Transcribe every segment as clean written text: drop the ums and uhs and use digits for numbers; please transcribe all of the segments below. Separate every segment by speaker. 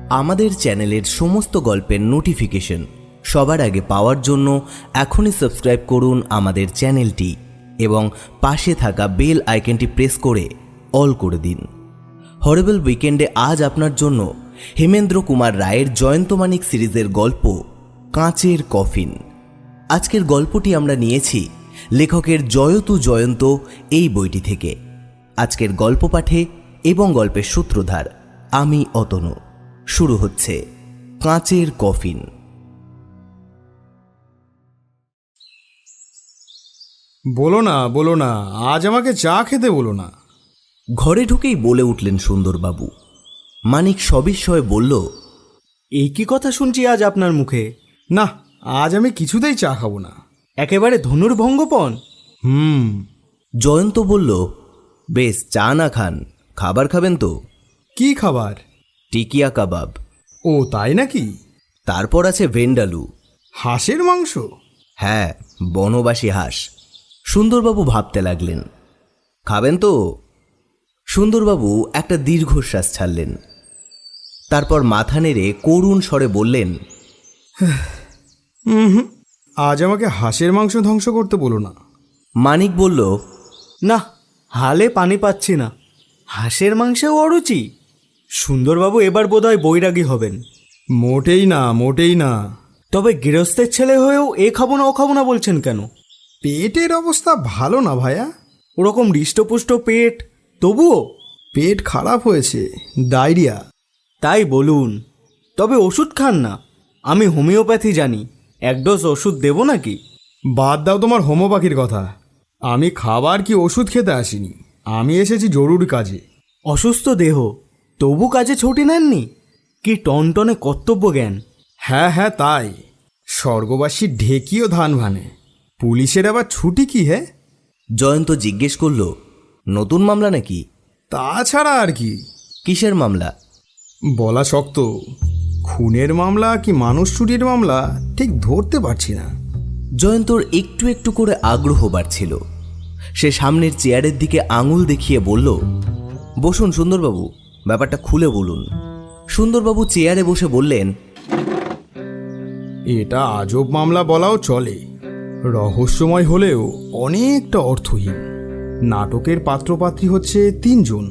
Speaker 1: আমাদের চ্যানেলের সমস্ত গল্পের নোটিফিকেশন সবার আগে পাওয়ার জন্য এখনই সাবস্ক্রাইব করুন আমাদের চ্যানেলটি এবং পাশে থাকা বেল আইকনটি প্রেস করে অল করে দিন। হরেবল উইকেন্ডে আজ আপনার জন্য হেমেন্দ্র কুমার রায়ের জয়ন্তমানিক সিরিজের গল্প কাঁচের কফিন। আজকের গল্পটি আমরা নিয়েছি লেখকের জয়তু জয়ন্ত এই বইটি থেকে। আজকের গল্প পাঠে এবং গল্পের সূত্রধার আমি অতনু। শুরু হচ্ছে কাঁচের কফিন।
Speaker 2: বলো না আজ আমাকে চা খেতে বলো না।
Speaker 1: ঘরে ঢুকেই বলে উঠলেন সুন্দরবাবু। মানিক সবিস্ময়ে বলল,
Speaker 3: এই কি কথা শুনছি আজ আপনার মুখে?
Speaker 2: না, আজ আমি কিছুতেই চা খাবো না।
Speaker 3: একেবারে ধনুর্ভঙ্গপন।
Speaker 1: জয়ন্ত বলল, বেশ, চা না খান, খাবার খাবেন তো?
Speaker 2: কি খাবার?
Speaker 1: টিকিয়া কাবাব।
Speaker 2: ও তাই নাকি?
Speaker 1: তারপর আছে ভেন্ডালু।
Speaker 2: হাঁসের মাংস?
Speaker 1: হ্যাঁ, বনবাসী হাঁস। সুন্দরবাবু ভাবতে লাগলেন, খাবেন তো? সুন্দরবাবু একটা দীর্ঘশ্বাস ছাড়লেন। তারপর মাথা নেড়ে করুণ স্বরে বললেন,
Speaker 2: আজ আমাকে হাঁসের মাংস ধ্বংস করতে বলো না।
Speaker 1: মানিক বলল,
Speaker 3: না, হালে পানি পাচ্ছি না। হাঁসের মাংসেও অরুচি? সুন্দরবাবু এবার বোধহয় বৈরাগী হবেন।
Speaker 2: মোটেই না।
Speaker 3: তবে গৃহস্থের ছেলে হয়েও এ খাবো না ও খাবো না বলছেন কেন?
Speaker 2: পেটের অবস্থা ভালো না ভাইয়া।
Speaker 3: ওরকম হৃষ্টপুষ্ট পেট, তবুও?
Speaker 2: পেট খারাপ হয়েছে, ডায়রিয়া।
Speaker 3: তাই বলুন। তবে ওষুধ খান না। আমি হোমিওপ্যাথি জানি। এক ডোজ ওষুধ দেব নাকি?
Speaker 2: বাদ দাও তোমার হোমিওপ্যাথির কথা। আমি খাবার কি ওষুধ খেতে আসিনি, আমি এসেছি জরুরি কাজে।
Speaker 3: অসুস্থ দেহ, তবু কাজে ছুটি নেননি? কি টনটনে কর্তব্য জ্ঞান!
Speaker 2: হ্যাঁ তাই। স্বর্গবাসী ঢেকিও ধান ভানে, পুলিশের আবার ছুটি কি? হে,
Speaker 1: জয়ন্ত জিজ্ঞেস করল, নতুন মামলা নাকি?
Speaker 2: তাছাড়া আর কি?
Speaker 1: কিসের মামলা?
Speaker 2: বলা শক্ত। খুনের মামলা কি মানুষ চুরির মামলা ঠিক ধরতে পারছি না।
Speaker 1: জয়ন্তর একটু একটু করে আগ্রহ বাড়ছিল। সে সামনের চেয়ারের দিকে আঙুল দেখিয়ে বলল, বসুন সুন্দরবাবু, ব্যাপারটা খুলে বলুন। সুন্দরবাবু চেয়ারে বসে বললেন,
Speaker 2: এটা আজব মামলা বলাও চলে। রহস্যময় হলেও অনেকটা অর্থহীন। নাটকের পাত্রপাত্রী হচ্ছে 3 জন,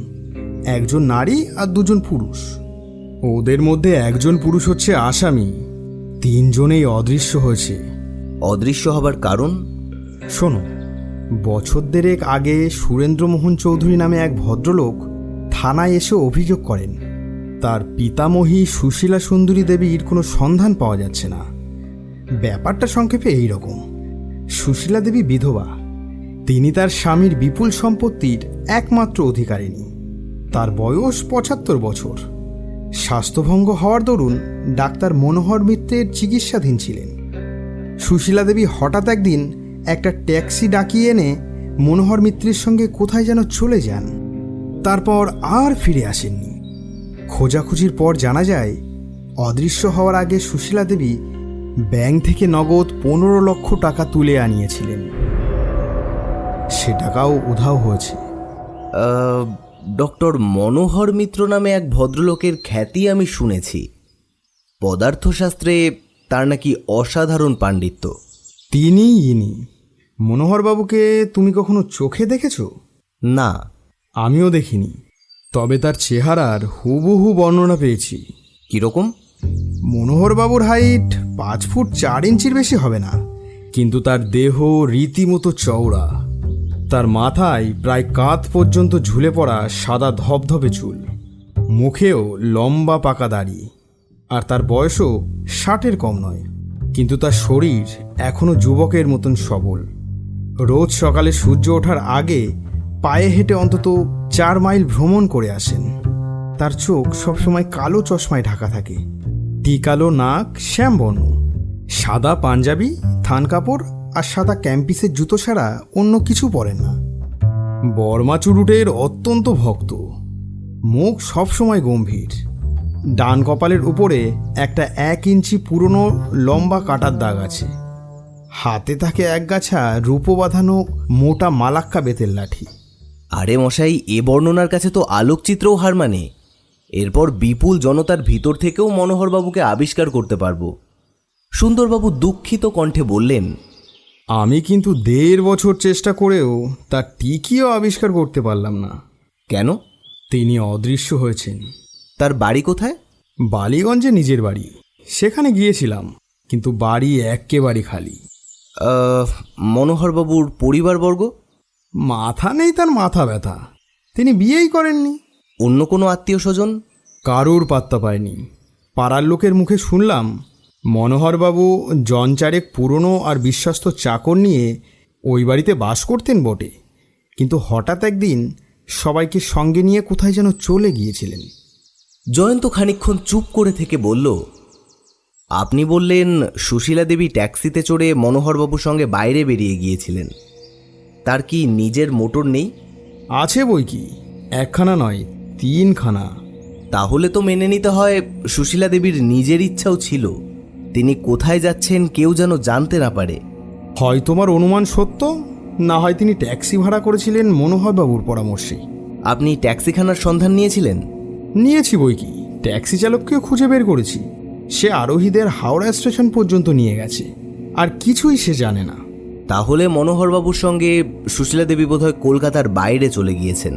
Speaker 2: একজন নারী আর 2 জন পুরুষ। ওদের মধ্যে একজন পুরুষ হচ্ছে আসামি। 3 জনেই অদৃশ্য হয়েছে।
Speaker 1: অদৃশ্য হবার কারণ?
Speaker 2: শোনো, বছর দেড়েক আগে সুরেন্দ্রমোহন চৌধুরী নামে এক ভদ্রলোক থানায় এসে অভিযোগ করেন তার পিতামহী সুশীলা সুন্দরী দেবীর কোনো সন্ধান পাওয়া যাচ্ছে না। ব্যাপারটা সংক্ষেপে এই রকম। সুশীলা দেবী বিধবা। তিনি তার স্বামীর বিপুল সম্পত্তির একমাত্র অধিকারিণী। তার বয়স 75 বছর। স্বাস্থ্যভঙ্গ হওয়ার দরুন ডাক্তার মনোহর মিত্রের চিকিৎসাধীন ছিলেন। সুশীলা দেবী হঠাৎ একদিন একটা ট্যাক্সি ডাকিয়ে এনে মনোহর মিত্রের সঙ্গে কোথায় যেন চলে যান। তারপর আর ফিরে আসেননি। খোঁজাখুঁজির পর জানা যায়, অদৃশ্য হওয়ার আগে সুশীলা দেবী ব্যাংক থেকে নগদ 15 লক্ষ টাকা তুলে আনিয়েছিলেন। সে টাকাও উধাও হয়েছে।
Speaker 1: ডক্টর মনোহর মিত্র নামে এক ভদ্রলোকের খ্যাতি আমি শুনেছি। পদার্থশাস্ত্রে তার নাকি অসাধারণ পাণ্ডিত্য।
Speaker 2: ইনি মনোহরবাবুকে তুমি কখনো চোখে দেখেছো?
Speaker 1: না,
Speaker 2: আমিও দেখিনি। তবে তার চেহারার হুবহু বর্ণনা পেয়েছি।
Speaker 1: কিরকম?
Speaker 2: মনোহরবাবুর হাইট 5 ফুট 4 ইঞ্চির বেশি হবে না, কিন্তু তার দেহ রীতিমতো চওড়া। তার মাথায় প্রায় কাঁধ পর্যন্ত ঝুলে পড়া সাদা ধবধবে চুল, মুখেও লম্বা পাকা দাড়ি। আর তার বয়সও 60-এর কম নয়, কিন্তু তার শরীর এখনো যুবকের মতন সবল। রোজ সকালে সূর্য ওঠার আগে পায়ে হেঁটে অন্তত 4 মাইল ভ্রমণ করে আসেন। তার চোখ সবসময় কালো চশমায় ঢাকা থাকে। টিকালো নাক, শ্যামবর্ণ, সাদা পাঞ্জাবি, থান কাপড় আর সাদা ক্যাম্পিসের জুতো ছাড়া অন্য কিছু পরেন না। বর্মা চুরুটের অত্যন্ত ভক্ত। মুখ সবসময় গম্ভীর। ডান কপালের উপরে একটা 1 ইঞ্চি পুরনো লম্বা কাটার দাগ আছে। হাতে থাকে একগাছা রূপো বাঁধানো মোটা মালাক্কা বেতের লাঠি।
Speaker 1: আরে মশাই, এ বর্ণনার কাছে তো আলোকচিত্রও হার মানে। এরপর বিপুল জনতার ভিতর থেকেও মনোহরবাবুকে আবিষ্কার করতে পারবো। সুন্দরবাবু দুঃখিত কণ্ঠে বললেন,
Speaker 2: আমি কিন্তু 1.5 বছর চেষ্টা করেও তার টিকিও আবিষ্কার করতে পারলাম না।
Speaker 1: কেন?
Speaker 2: তিনি অদৃশ্য হয়েছেন।
Speaker 1: তার বাড়ি কোথায়?
Speaker 2: বালিগঞ্জে নিজের বাড়ি, সেখানে গিয়েছিলাম, কিন্তু বাড়ি একেবারে খালি।
Speaker 1: মনোহরবাবুর পরিবারবর্গ?
Speaker 2: মাথা নেই তার মাথা ব্যথা, তিনি বিয়েই করেননি।
Speaker 1: অন্য কোনো আত্মীয় স্বজন?
Speaker 2: কারুর পাত্তা পায়নি। পাড়ার লোকের মুখে শুনলাম মনোহরবাবু জনচারেক পুরনো আর বিশ্বস্ত চাকর নিয়ে ওই বাড়িতে বাস করতেন বটে, কিন্তু হঠাৎ একদিন সবাইকে সঙ্গে নিয়ে কোথায় যেন চলে গিয়েছিলেন।
Speaker 1: জয়ন্ত খানিকক্ষণ চুপ করে থেকে বলল, আপনি বললেন সুশীলা দেবী ট্যাক্সিতে চড়ে মনোহরবাবুর সঙ্গে বাইরে বেরিয়ে গিয়েছিলেন। তার কি নিজের মোটর নেই?
Speaker 2: আছে বই কি, 1খানা নয় 3খানা।
Speaker 1: তাহলে তো মেনে নিতে হয় সুশীলা দেবীর নিজের ইচ্ছাও ছিল তিনি কোথায় যাচ্ছেন কেউ যেন জানতে না পারে।
Speaker 2: হয় তোমার অনুমান সত্য, না হয় তিনি ট্যাক্সি ভাড়া করেছিলেন মনোহরবাবুর পরামর্শে।
Speaker 1: আপনি ট্যাক্সিখানার সন্ধান নিয়েছিলেন?
Speaker 2: নিয়েছি বই কি, ট্যাক্সি চালককেও খুঁজে বের করেছি। সে আরোহীদের হাওড়া স্টেশন পর্যন্ত নিয়ে গেছে, আর কিছুই সে জানে না।
Speaker 1: তাহলে মনোহরবাবুর সঙ্গে সুশীলা দেবী বোধহয় কলকাতার বাইরে চলে গিয়েছেন,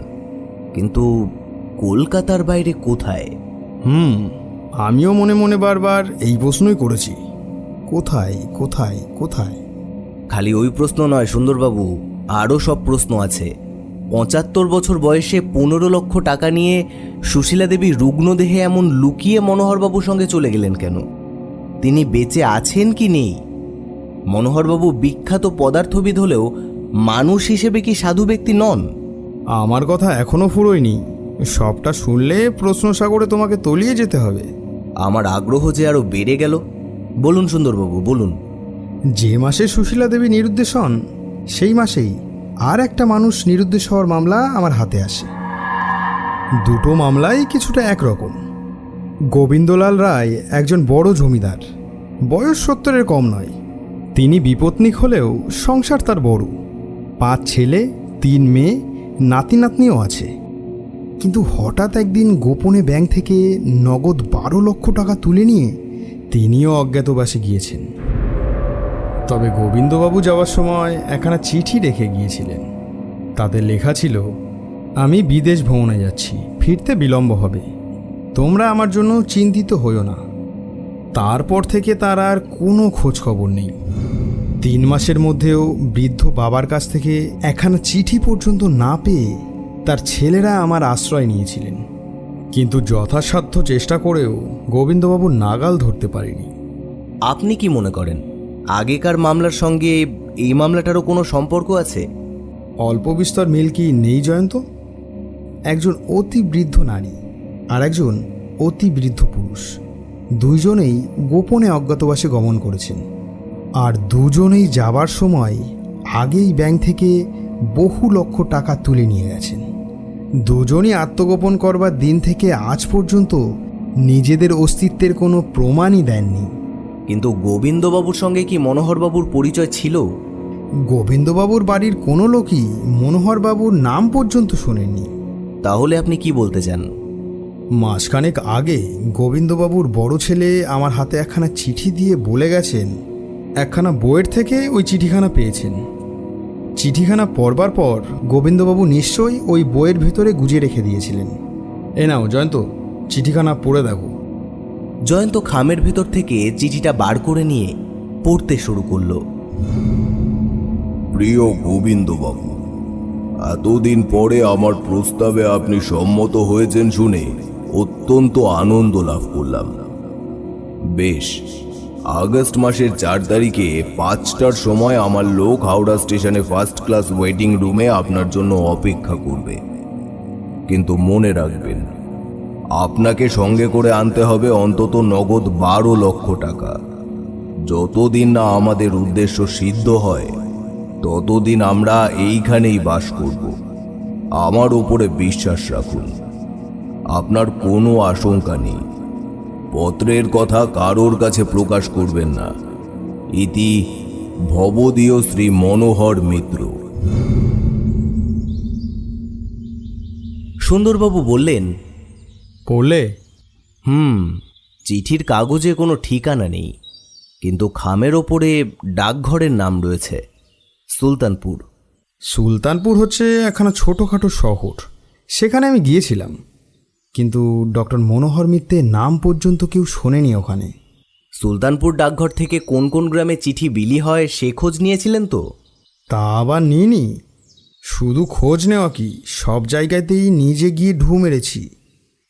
Speaker 1: কিন্তু কলকাতার বাইরে কোথায়?
Speaker 2: আমিও মনে মনে বারবার এই প্রশ্নই করেছি, কোথায় কোথায় কোথায়।
Speaker 1: খালি ওই প্রশ্ন নয় সুন্দরবাবু, আরও সব প্রশ্ন আছে। 75 বছর বয়সে 15 লক্ষ টাকা নিয়ে সুশীলা দেবী রুগ্নদেহে এমন লুকিয়ে মনোহরবাবুর সঙ্গে চলে গেলেন কেন? তিনি বেঁচে আছেন কি নেই? মনোহরবাবু বিখ্যাত পদার্থবিদ হলেও মানুষ হিসেবে কি সাধু ব্যক্তি নন?
Speaker 2: আমার কথা এখনো ফুরোয়নি, সবটা শুনলে প্রশ্ন সাগরে তোমাকে তলিয়ে যেতে হবে।
Speaker 1: আমার আগ্রহ যে আরও বেড়ে গেল। বলুন সুন্দরবাবু, বলুন।
Speaker 2: যে মাসে সুশীলা দেবী নিরুদ্দেশ হন, সেই মাসেই আর একটা মানুষ নিরুদ্দেশ হওয়ার মামলা আমার হাতে আসে। দুটো মামলাই কিছুটা একরকম। গোবিন্দলাল রায় একজন বড় জমিদার, বয়স 70-এর কম নয়। তিনি বিপত্নিক হলেও সংসার তার বড়, 5 ছেলে 3 মেয়ে, নাতি নাতনিও আছে। কিন্তু হঠাৎ একদিন গোপনে ব্যাংক থেকে নগদ 12 লক্ষ টাকা তুলে নিয়ে তিনিও অজ্ঞাতবাসে গিয়েছেন। তবে গোবিন্দবাবু যাওয়ার সময় একখানা চিঠি রেখে গিয়েছিলেন। তাতে লেখা ছিল, আমি বিদেশ ভ্রমণে যাচ্ছি, ফিরতে বিলম্ব হবে, তোমরা আমার জন্য চিন্তিত হইও না। তারপর থেকে তার আর কোনো খোঁজ খবর নেই। 3 মাসের মধ্যেও বৃদ্ধ বাবার কাছ থেকে একখানা চিঠি পর্যন্ত না পেয়ে তার ছেলেরা আমার আশ্রয় নিয়েছিলেন, কিন্তু যথাসাধ্য চেষ্টা করেও গোবিন্দবাবু নাগাল ধরতে পারেনি।
Speaker 1: আপনি কি মনে করেন আগেকার মামলার সঙ্গে এই মামলাটারও কোনো সম্পর্ক আছে?
Speaker 2: অল্প বিস্তর মিল কি নেই জয়ন্ত? একজন অতি বৃদ্ধ নারী আর একজন অতি বৃদ্ধ পুরুষ, দুইজনেই গোপনে অজ্ঞাতবাসে গমন করেছেন, আর দুজনেই যাবার সময় আগেই ব্যাংক থেকে বহু লক্ষ টাকা তুলে নিয়ে গেছেন। দুজনই আত্মগোপন করবার দিন থেকে আজ পর্যন্ত নিজেদের অস্তিত্বের কোনো প্রমাণই দেননি।
Speaker 1: কিন্তু গোবিন্দবাবুর সঙ্গে কি মনোহরবাবুর পরিচয় ছিল?
Speaker 2: গোবিন্দবাবুর বাড়ির কোনো লোকই মনোহরবাবুর নাম পর্যন্ত শোনেননি।
Speaker 1: তাহলে আপনি কি বলতে চান?
Speaker 2: মাসখানেক আগে গোবিন্দবাবুর বড় ছেলে আমার হাতে একখানা চিঠি দিয়ে বলে গেছেন একখানা বইয়ের থেকে ওই চিঠিখানা পেয়েছেন। চিঠিখানা পড়বার পর গোবিন্দবাবু নিশ্চয়ই ওই বইয়ের ভেতরে গুজিয়ে রেখে দিয়েছিলেন। এ নাও জয়ন্ত, চিঠিখানা পড়ে দেখো।
Speaker 1: জয়ন্ত খামের ভেতর থেকে চিঠিটা বার করে নিয়ে পড়তে শুরু করলো।
Speaker 4: প্রিয় গোবিন্দবাবু, এতদিন পরে আমার প্রস্তাবে আপনি সম্মত হয়েছেন শুনে অত্যন্ত আনন্দ লাভ করলাম। বেশ, আগস্ট মাসের 4 তারিখে 5টার সময় আমার লোক হাওড়া স্টেশনে ফার্স্ট ক্লাস ওয়েটিং রুমে আপনার জন্য অপেক্ষা করবে। কিন্তু মনে রাখবেন, আপনাকে সঙ্গে করে আনতে হবে অন্তত নগদ 12 লক্ষ টাকা। যতদিন না আমাদের উদ্দেশ্য সিদ্ধ হয় ততদিন আমরা এইখানেই বাস করব। আমার উপরে বিশ্বাস রাখুন, আপনার কোনো আশঙ্কা নেই। পত্রের কথা কারোর কাছে প্রকাশ করবেন না। ইতি ভবদীয় শ্রী মনোহর মিত্র।
Speaker 1: সুন্দরবাবু বললেন,
Speaker 2: পড়লে?
Speaker 1: চিঠির কাগজে কোনো ঠিকানা নেই, কিন্তু খামের ওপরে ডাকঘরের নাম রয়েছে, সুলতানপুর।
Speaker 2: সুলতানপুর হচ্ছে একখানা ছোটোখাটো শহর, সেখানে আমি গিয়েছিলাম, কিন্তু ডক্টর মনোহর মিত্রের নাম পর্যন্ত কেউ শোনেনি ওখানে।
Speaker 1: সুলতানপুর ডাকঘর থেকে কোন কোন গ্রামে চিঠি বিলি হয় সে খোঁজ নিয়েছিলেন তো?
Speaker 2: তা আবার নিইনি, শুধু খোঁজ নেওয়া কি, সব জায়গাতেই নিজে গিয়ে ঢু মেরেছি,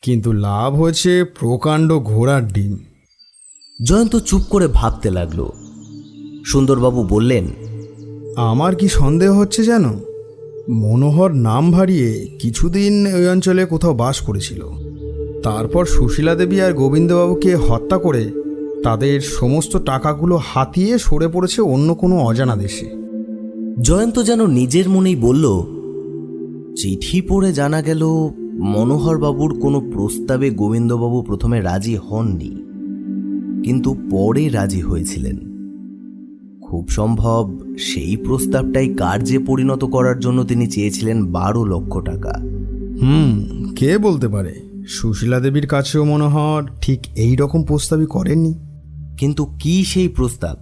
Speaker 2: কিন্তু লাভ হয়েছে প্রকাণ্ড ঘোড়ার ডিম।
Speaker 1: জয়ন্ত চুপ করে ভাবতে লাগলো। সুন্দরবাবু বললেন,
Speaker 2: আমার কি সন্দেহ হচ্ছে জানো, মনোহর নাম ভারিয়ে কিছুদিন ওই অঞ্চলে কোথাও বাস করেছিল, তারপর সুশীলা দেবী আর গোবিন্দবাবুকে হত্যা করে তাদের সমস্ত টাকাগুলো হাতিয়ে সরে পড়েছে অন্য কোনো অজানা দেশে।
Speaker 1: জয়ন্ত যেন নিজের মনেই বলল, চিঠি পড়ে জানা গেল মনোহরবাবুর কোনো প্রস্তাবে গোবিন্দবাবু প্রথমে রাজি হননি, কিন্তু পরে রাজি হয়েছিলেন। খুব সম্ভব সেই প্রস্তাবটাই কার্যে পরিণত করার জন্য তিনি চেয়েছিলেন 12 লক্ষ টাকা।
Speaker 2: কে বলতে পারে, সুশীলা দেবীর কাছেও মনোহর ঠিক এই রকম প্রস্তাবই করেননি।
Speaker 1: কিন্তু কি সেই প্রস্তাব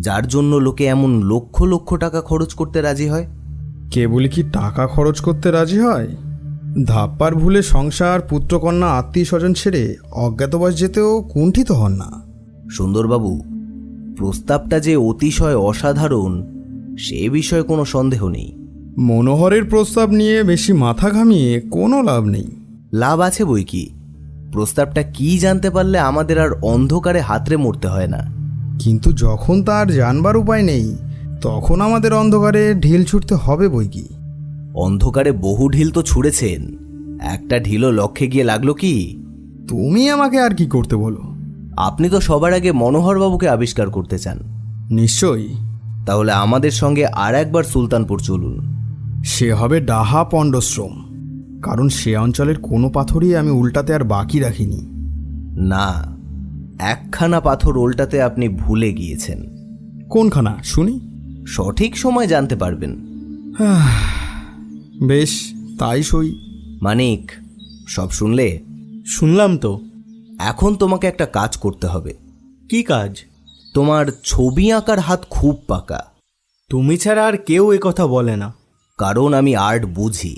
Speaker 1: যার জন্য লোকে এমন লক্ষ লক্ষ টাকা খরচ করতে রাজি হয়?
Speaker 2: কেবলই কি টাকা খরচ করতে রাজি হয়, ধাপ্পার ভুলে সংসার, পুত্রকন্যা, আত্মীয় স্বজন ছেড়ে অজ্ঞাতবাস যেতেও কুণ্ঠিত হন না।
Speaker 1: সুন্দরবাবু, প্রস্তাবটা যে অতিশয় অসাধারণ সে বিষয়ে কোনো সন্দেহ নেই।
Speaker 2: মনোহরের প্রস্তাব নিয়ে বেশি মাথা ঘামিয়ে কোনো লাভ নেই।
Speaker 1: লাভ আছে বই কি, প্রস্তাবটা কি জানতে পারলে আমাদের আর অন্ধকারে হাতড়ে মরতে হয় না।
Speaker 2: কিন্তু যখন তার জানবার উপায় নেই, তখন আমাদের অন্ধকারে ঢিল ছুটতে হবে বই কি।
Speaker 1: অন্ধকারে বহু ঢিল তো ছুঁড়েছেন, একটা ঢিলও লক্ষ্যে গিয়ে লাগলো কি?
Speaker 2: তুমি আমাকে আর কি করতে বলো?
Speaker 1: আপনি তো সবার আগে মনোহরবাবুকে আবিষ্কার করতে চান।
Speaker 2: নিশ্চয়ই।
Speaker 1: তাহলে আমাদের সঙ্গে আর একবার সুলতানপুর চলুন।
Speaker 2: সে হবে ডাহা পণ্ডশ্রম, কারণ সে অঞ্চলের কোনো পাথরই আমি উল্টাতে আর বাকি রাখিনি।
Speaker 1: না, একখানা পাথর উল্টাতে আপনি ভুলে গিয়েছেন।
Speaker 2: কোনখানা শুনি?
Speaker 1: সঠিক সময় জানতে পারবেন।
Speaker 2: বেশ, তাই সই।
Speaker 1: মানিক, সব শুনলে?
Speaker 3: শুনলাম তো।
Speaker 1: এখন তোমাকে একটা কাজ করতে হবে।
Speaker 3: কি কাজ?
Speaker 1: তোমার ছবি আঁকার হাত খুব পাকা।
Speaker 3: তুমি ছাড়া আর কেউ এ কথা বলে না।
Speaker 1: কারণ আমি আর্ট বুঝি,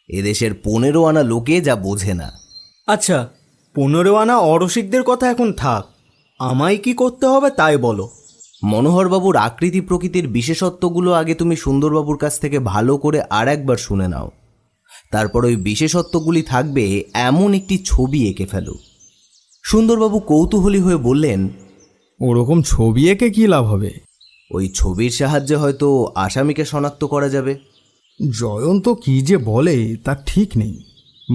Speaker 1: এদেশের 15 আনা লোকে যা বোঝে না।
Speaker 3: আচ্ছা, 15 আনা অরসিকদের কথা এখন থাক, আমায় কি করতে হবে তাই বলো।
Speaker 1: মনোহরবাবুর আকৃতি প্রকৃতির বিশেষত্বগুলো আগে তুমি সুন্দরবাবুর কাছ থেকে ভালো করে আর একবার শুনে নাও, তারপর ওই বিশেষত্বগুলি থাকবে এমন একটি ছবি এঁকে ফেলো। সুন্দরবাবু কৌতূহলী হয়ে বললেন,
Speaker 2: ওরকম ছবি এঁকে কী লাভ হবে?
Speaker 1: ওই ছবির সাহায্যে হয়তো আসামিকে শনাক্ত করা যাবে।
Speaker 2: জয়ন্ত কি যে বলে তার ঠিক নেই।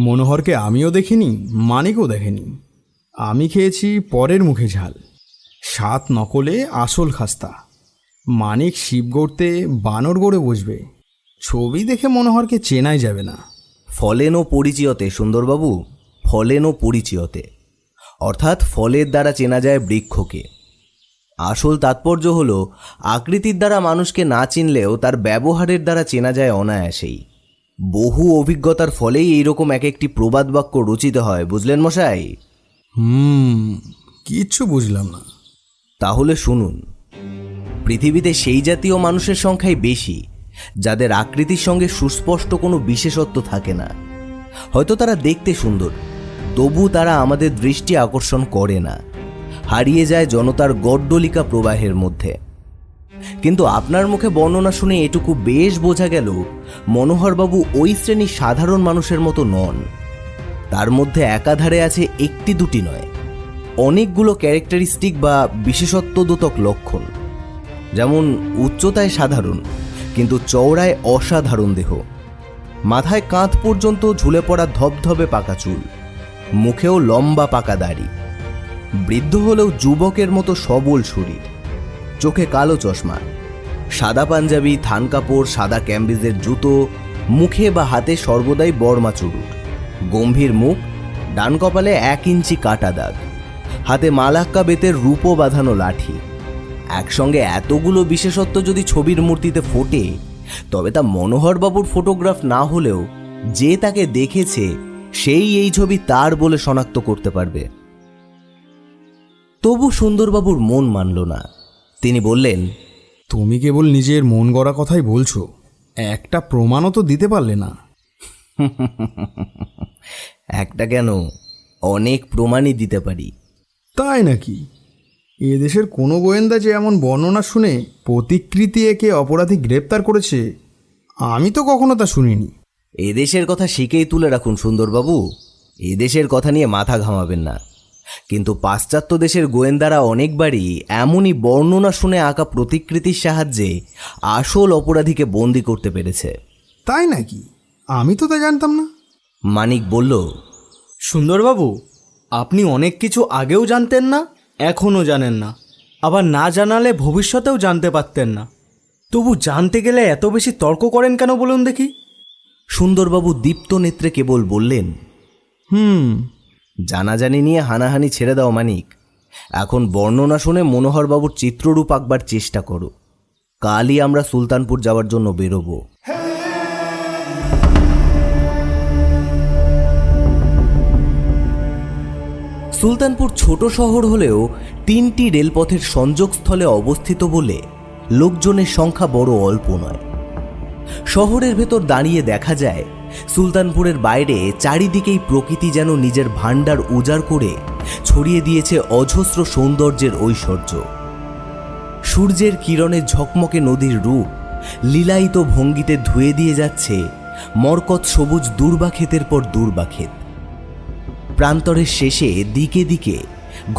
Speaker 2: মনোহরকে আমিও দেখিনি, মানিকও দেখেনি। আমি খেয়েছি পরের মুখে ঝাল, 7 নকলে আসল খাস্তা। মানিক শিব গড়তে বানর গড়ে বসবে, ছবি দেখে মনোহরকে চেনাই যাবে না।
Speaker 1: ফলেন ও পরিচয়তে সুন্দরবাবু, ফলেন ও পরিচয়তে, অর্থাৎ ফলের দ্বারা চেনা যায় বৃক্ষকে। আসল তাৎপর্য হলো আকৃতির দ্বারা মানুষকে না চিনলেও তার ব্যবহারের দ্বারা চেনা যায় অনায়াসেই। বহু অভিজ্ঞতার ফলেই এইরকম এক একটি প্রবাদ বাক্য রচিত হয়, বুঝলেন মশাই?
Speaker 2: কিচ্ছু বুঝলাম না।
Speaker 1: তাহলে শুনুন, পৃথিবীতে সেই জাতীয় মানুষের সংখ্যাই বেশি যাদের আকৃতির সঙ্গে সুস্পষ্ট কোনো বিশেষত্ব থাকে না। হয়তো তারা দেখতে সুন্দর, তবু তারা আমাদের দৃষ্টি আকর্ষণ করে না, হারিয়ে যায় জনতার গড্ডলিকা প্রবাহের মধ্যে। কিন্তু আপনার মুখে বর্ণনা শুনে এটুকু বেশ বোঝা গেল মনোহরবাবু ওই শ্রেণীর সাধারণ মানুষের মতো নন। তার মধ্যে একাধারে আছে একটি দুটি নয়, অনেকগুলো ক্যারেক্টারিস্টিক বা বিশেষত্বদ্যোতক লক্ষণ। যেমন উচ্চতায় সাধারণ কিন্তু চওড়ায় অসাধারণ দেহ, মাথায় কাঁধ পর্যন্ত ঝুলে পড়া ধবধবে পাকা চুল, মুখেও লম্বা পাকা দাড়ি, বৃদ্ধ হলেও যুবকের মতো সবল শরীর, চোখে কালো চশমা, সাদা পাঞ্জাবি, থান কাপড়, সাদা ক্যাম্বিজের জুতো, মুখে বা হাতে সর্বদাই বর্মা চুরুট, গম্ভীর মুখ, ডান কপালে 1 ইঞ্চি কাটা দাগ, হাতে মালাক্কা বেতের রূপো বাঁধানো লাঠি। একসঙ্গে এতগুলো বিশেষত্ব যদি ছবির মূর্তিতে ফোটে, তবে তা মনোহরবাবুর ফটোগ্রাফ না হলেও যে তাকে দেখেছে সেই এই ছবি তার বলে শনাক্ত করতে পারবে। তবু সুন্দরবাবুর মন মানল না। তিনি বললেন,
Speaker 2: তুমি কেবল নিজের মন গড়া কথাই বলছো, একটা প্রমাণও তো দিতে পারলে না।
Speaker 1: একটা কেন, অনেক প্রমাণই দিতে পারি।
Speaker 2: তাই নাকি? এদেশের কোনো গোয়েন্দা যে এমন বর্ণনা শুনে প্রতিকৃতি একে অপরাধী গ্রেপ্তার করেছে, আমি তো কখনো তা শুনিনি।
Speaker 1: এদেশের কথা শিখেই তুলে রাখুন সুন্দরবাবু, এদেশের কথা নিয়ে মাথা ঘামাবেন না। কিন্তু পাশ্চাত্য দেশের গোয়েন্দারা অনেকবারই এমনই বর্ণনা শুনে আঁকা প্রতিকৃতির সাহায্যে আসল অপরাধীকে বন্দি করতে পেরেছে।
Speaker 2: তাই নাকি? আমি তো তা জানতাম না।
Speaker 1: মানিক বলল,
Speaker 3: সুন্দরবাবু, আপনি অনেক কিছু আগেও জানতেন না, এখনও জানেন না, আবার না জানালে ভবিষ্যতেও জানতে পারতেন না। তবু জানতে গেলে এত বেশি তর্ক করেন কেন বলুন দেখি?
Speaker 1: সুন্দরবাবু দীপ্ত নেত্রে কেবল বললেন, জানাজানি নিয়ে হানাহানি ছেড়ে দাও মানিক। এখন বর্ণনা শুনে মনোহরবাবুর চিত্ররূপ আঁকবার চেষ্টা করো। কালই আমরা সুলতানপুর যাওয়ার জন্য বেরোবো। সুলতানপুর ছোট শহর হলেও 3টি রেলপথের সংযোগস্থলে অবস্থিত বলে লোকজনের সংখ্যা বড় অল্প নয়। শহরের ভেতর দাঁড়িয়ে দেখা যায় সুলতানপুরের বাইরে চারিদিকেই প্রকৃতি যেন নিজের ভাণ্ডার উজাড় করে ছড়িয়ে দিয়েছে অজস্র সৌন্দর্যের ঐশ্বর্য। সূর্যের কিরণে ঝকমকে নদীর রূপ লীলায়িত ভঙ্গিতে ধুয়ে দিয়ে যাচ্ছে মরকত সবুজ দুর্বা ক্ষেতের পর দুর্বা ক্ষেত। প্রান্তরের শেষে দিকে দিকে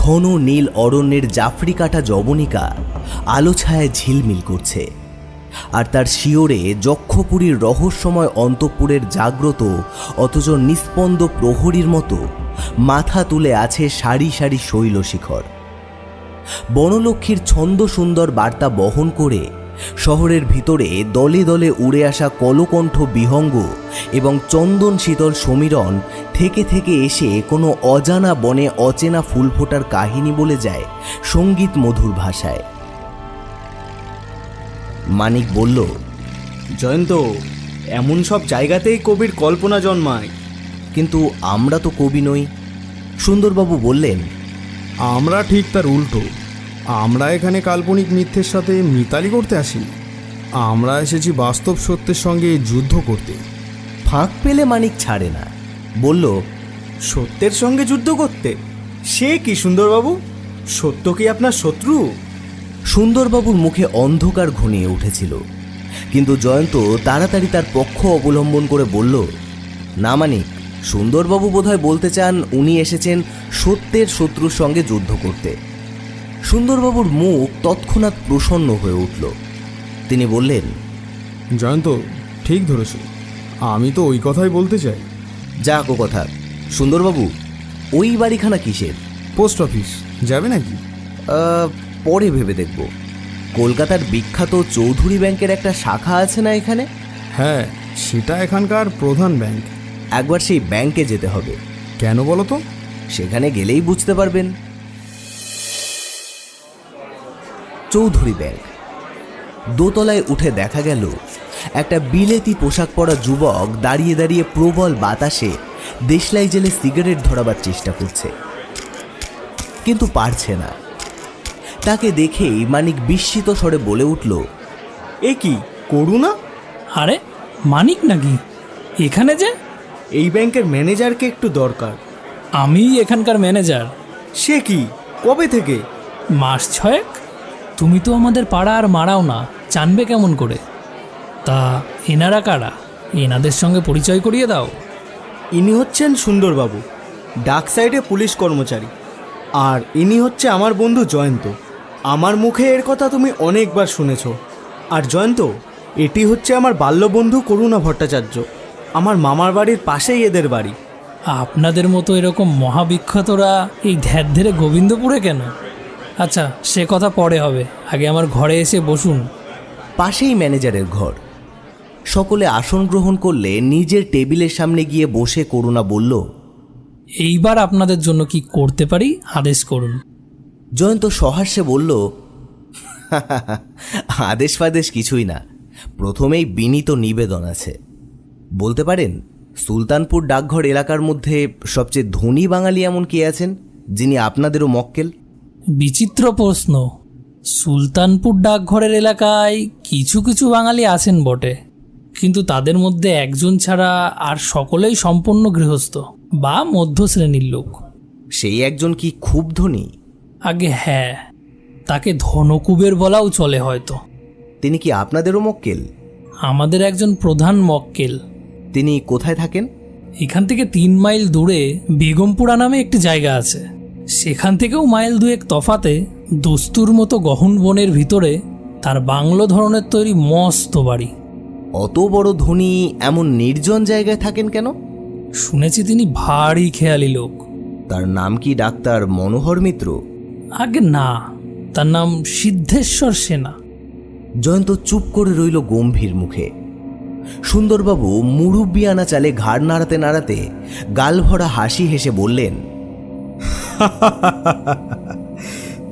Speaker 1: ঘন নীল অরণ্যের জাফরি কাটা জবনিকা আলো ছায়ায় ঝিলমিল করছে, আর তার শিওরে যক্ষপুরীর রহস্যময় অন্তঃপুরের জাগ্রত অথচ নিস্পন্দ প্রহরীর মতো মাথা তুলে আছে সারি সারি শৈলশিখর। বনলক্ষ্মীর ছন্দ সুন্দর বার্তা বহন করে শহরের ভিতরে দলে দলে উড়ে আসা কলকণ্ঠ বিহঙ্গ এবং চন্দন শীতল সমীরণ থেকে থেকে এসে কোনো অজানা বনে অচেনা ফুল ফোটার কাহিনী বলে যায় সঙ্গীত মধুর ভাষায়। মানিক বলল,
Speaker 3: জয়ন্ত, এমন সব জায়গাতেই কবির কল্পনা জন্মায়।
Speaker 1: কিন্তু আমরা তো কবি নই। সুন্দরবাবু বললেন,
Speaker 2: আমরা ঠিক তার উল্টো। আমরা এখানে কাল্পনিক মিথ্যের সাথে মিতালি করতে আসি। আমরা এসেছি বাস্তব সত্যের সঙ্গে যুদ্ধ করতে।
Speaker 1: ফাঁক পেলে মানিক ছাড়ে না, বলল,
Speaker 3: সত্যের সঙ্গে যুদ্ধ করতে? সে কি সুন্দরবাবু? সত্য কি আপনার শত্রু?
Speaker 1: সুন্দরবাবুর মুখে অন্ধকার ঘনিয়ে উঠেছিল, কিন্তু জয়ন্ত তাড়াতাড়ি তার পক্ষ অবলম্বন করে বলল, না মানিক, সুন্দরবাবু বোধহয় বলতে চান উনি এসেছেন সত্যের শত্রুর সঙ্গে যুদ্ধ করতে। সুন্দরবাবুর মুখ তৎক্ষণাৎ প্রসন্ন হয়ে উঠল। তিনি বললেন,
Speaker 2: জয়ন্ত, ঠিক ধরেছ, আমি তো ওই কথাই বলতে চাই।
Speaker 1: যাক ও কথা। সুন্দরবাবু, ওই বাড়িখানা কিসের?
Speaker 2: পোস্ট অফিস যাবে নাকি?
Speaker 1: পরে ভেবে দেখব। কলকাতার বিখ্যাত চৌধুরী ব্যাংকের একটা শাখা আছে না এখানে?
Speaker 2: হ্যাঁ, সেটা এখানকার প্রধান ব্যাংক।
Speaker 1: একবার সেই ব্যাংকে যেতে হবে।
Speaker 2: কেন বলো তো?
Speaker 1: সেখানে গেলেই বুঝতে পারবেন। চৌধুরী ব্যাংক। দোতলায় উঠে দেখা গেল একটা বিলেতি পোশাক পরা যুবক দাঁড়িয়ে দাঁড়িয়ে প্রবল বাতাসে দেশলাই জেলে সিগারেট ধরাবার চেষ্টা করছে, কিন্তু পারছে না। তাকে দেখেই মানিক বিস্মিত স্বরে বলে উঠল,
Speaker 3: এ কি করুণা?
Speaker 5: আরে মানিক নাকি এখানে? যে
Speaker 3: এই ব্যাংকের ম্যানেজারকে একটু দরকার।
Speaker 5: আমি এখানকার ম্যানেজার।
Speaker 3: সে কি, কবে থেকে?
Speaker 5: মাস 6। তুমি তো আমাদের পাড়া আর মারাও না, জানবে কেমন করে? তা এনারা কারা? এনাদের সঙ্গে পরিচয় করিয়ে দাও।
Speaker 3: ইনি হচ্ছেন সুন্দরবাবু, ডাক সাইডে পুলিশ কর্মচারী। আর ইনি হচ্ছে আমার বন্ধু জয়ন্ত। আমার মুখে এর কথা তুমি অনেকবার শুনেছ। আর জয়ন্ত, এটি হচ্ছে আমার বাল্যবন্ধু করুণা ভট্টাচার্য। আমার মামার বাড়ির পাশেই এদের বাড়ি।
Speaker 5: আপনাদের মতো এরকম মহাবিখ্যাতরা এই ধ্যার গোবিন্দপুরে কেন? আচ্ছা, সে কথা পরে হবে, আগে আমার ঘরে এসে বসুন।
Speaker 1: পাশেই ম্যানেজারের ঘর। সকলে আসন গ্রহণ করলে নিজের টেবিলের সামনে গিয়ে বসে করুণা বলল,
Speaker 5: এইবার আপনাদের জন্য কি করতে পারি আদেশ করুন।
Speaker 1: জয়ন্ত সহাস্যে বলল, আদেশ ফাদেশ কিছুই না, প্রথমেই বিনীত নিবেদন আছে। বলতে পারেন সুলতানপুর ডাকঘর এলাকার মধ্যে সবচেয়ে ধনী বাঙালি এমন কে আছেন যিনি আপনাদেরও মক্কেল?
Speaker 5: বিচিত্র প্রশ্ন। সুলতানপুর ডাকঘরের এলাকায় কিছু কিছু বাঙালি আছেন বটে, কিন্তু তাদের মধ্যে একজন ছাড়া আর সকলেই সম্পূর্ণ গৃহস্থ বা মধ্য শ্রেণীর লোক।
Speaker 1: সেই একজন কি খুব ধনী?
Speaker 5: আগে হ্যাঁ, তাকে ধনকুবের বলাও চলে হয়তো।
Speaker 1: তিনি কি আপনাদেরও মক্কেল?
Speaker 5: আমাদের একজন প্রধান মক্কেল।
Speaker 1: তিনি কোথায় থাকেন?
Speaker 5: এখান থেকে 3 মাইল দূরে বেগমপুরা নামে একটি জায়গা আছে। সেখান থেকেও মাইল 2 তফাতে দস্তুর মতো গহন বনের ভিতরে তার বাংলো ধরনের তৈরি মস্ত বাড়ি।
Speaker 1: অত বড় ধনী এমন নির্জন জায়গায় থাকেন কেন?
Speaker 5: শুনেছি তিনি ভারী খেয়ালি লোক।
Speaker 1: তার নাম কি ডাক্তার মনোহর মিত্র?
Speaker 5: আগে না, তার নাম সিদ্ধেশ্বর সেনা।
Speaker 1: জয়ন্ত চুপ করে রইল গম্ভীর মুখে। সুন্দরবাবু মুরুব্বিয়ানা চালে ঘাড় নাড়াতে নাড়াতে গালভরা হাসি হেসে বললেন,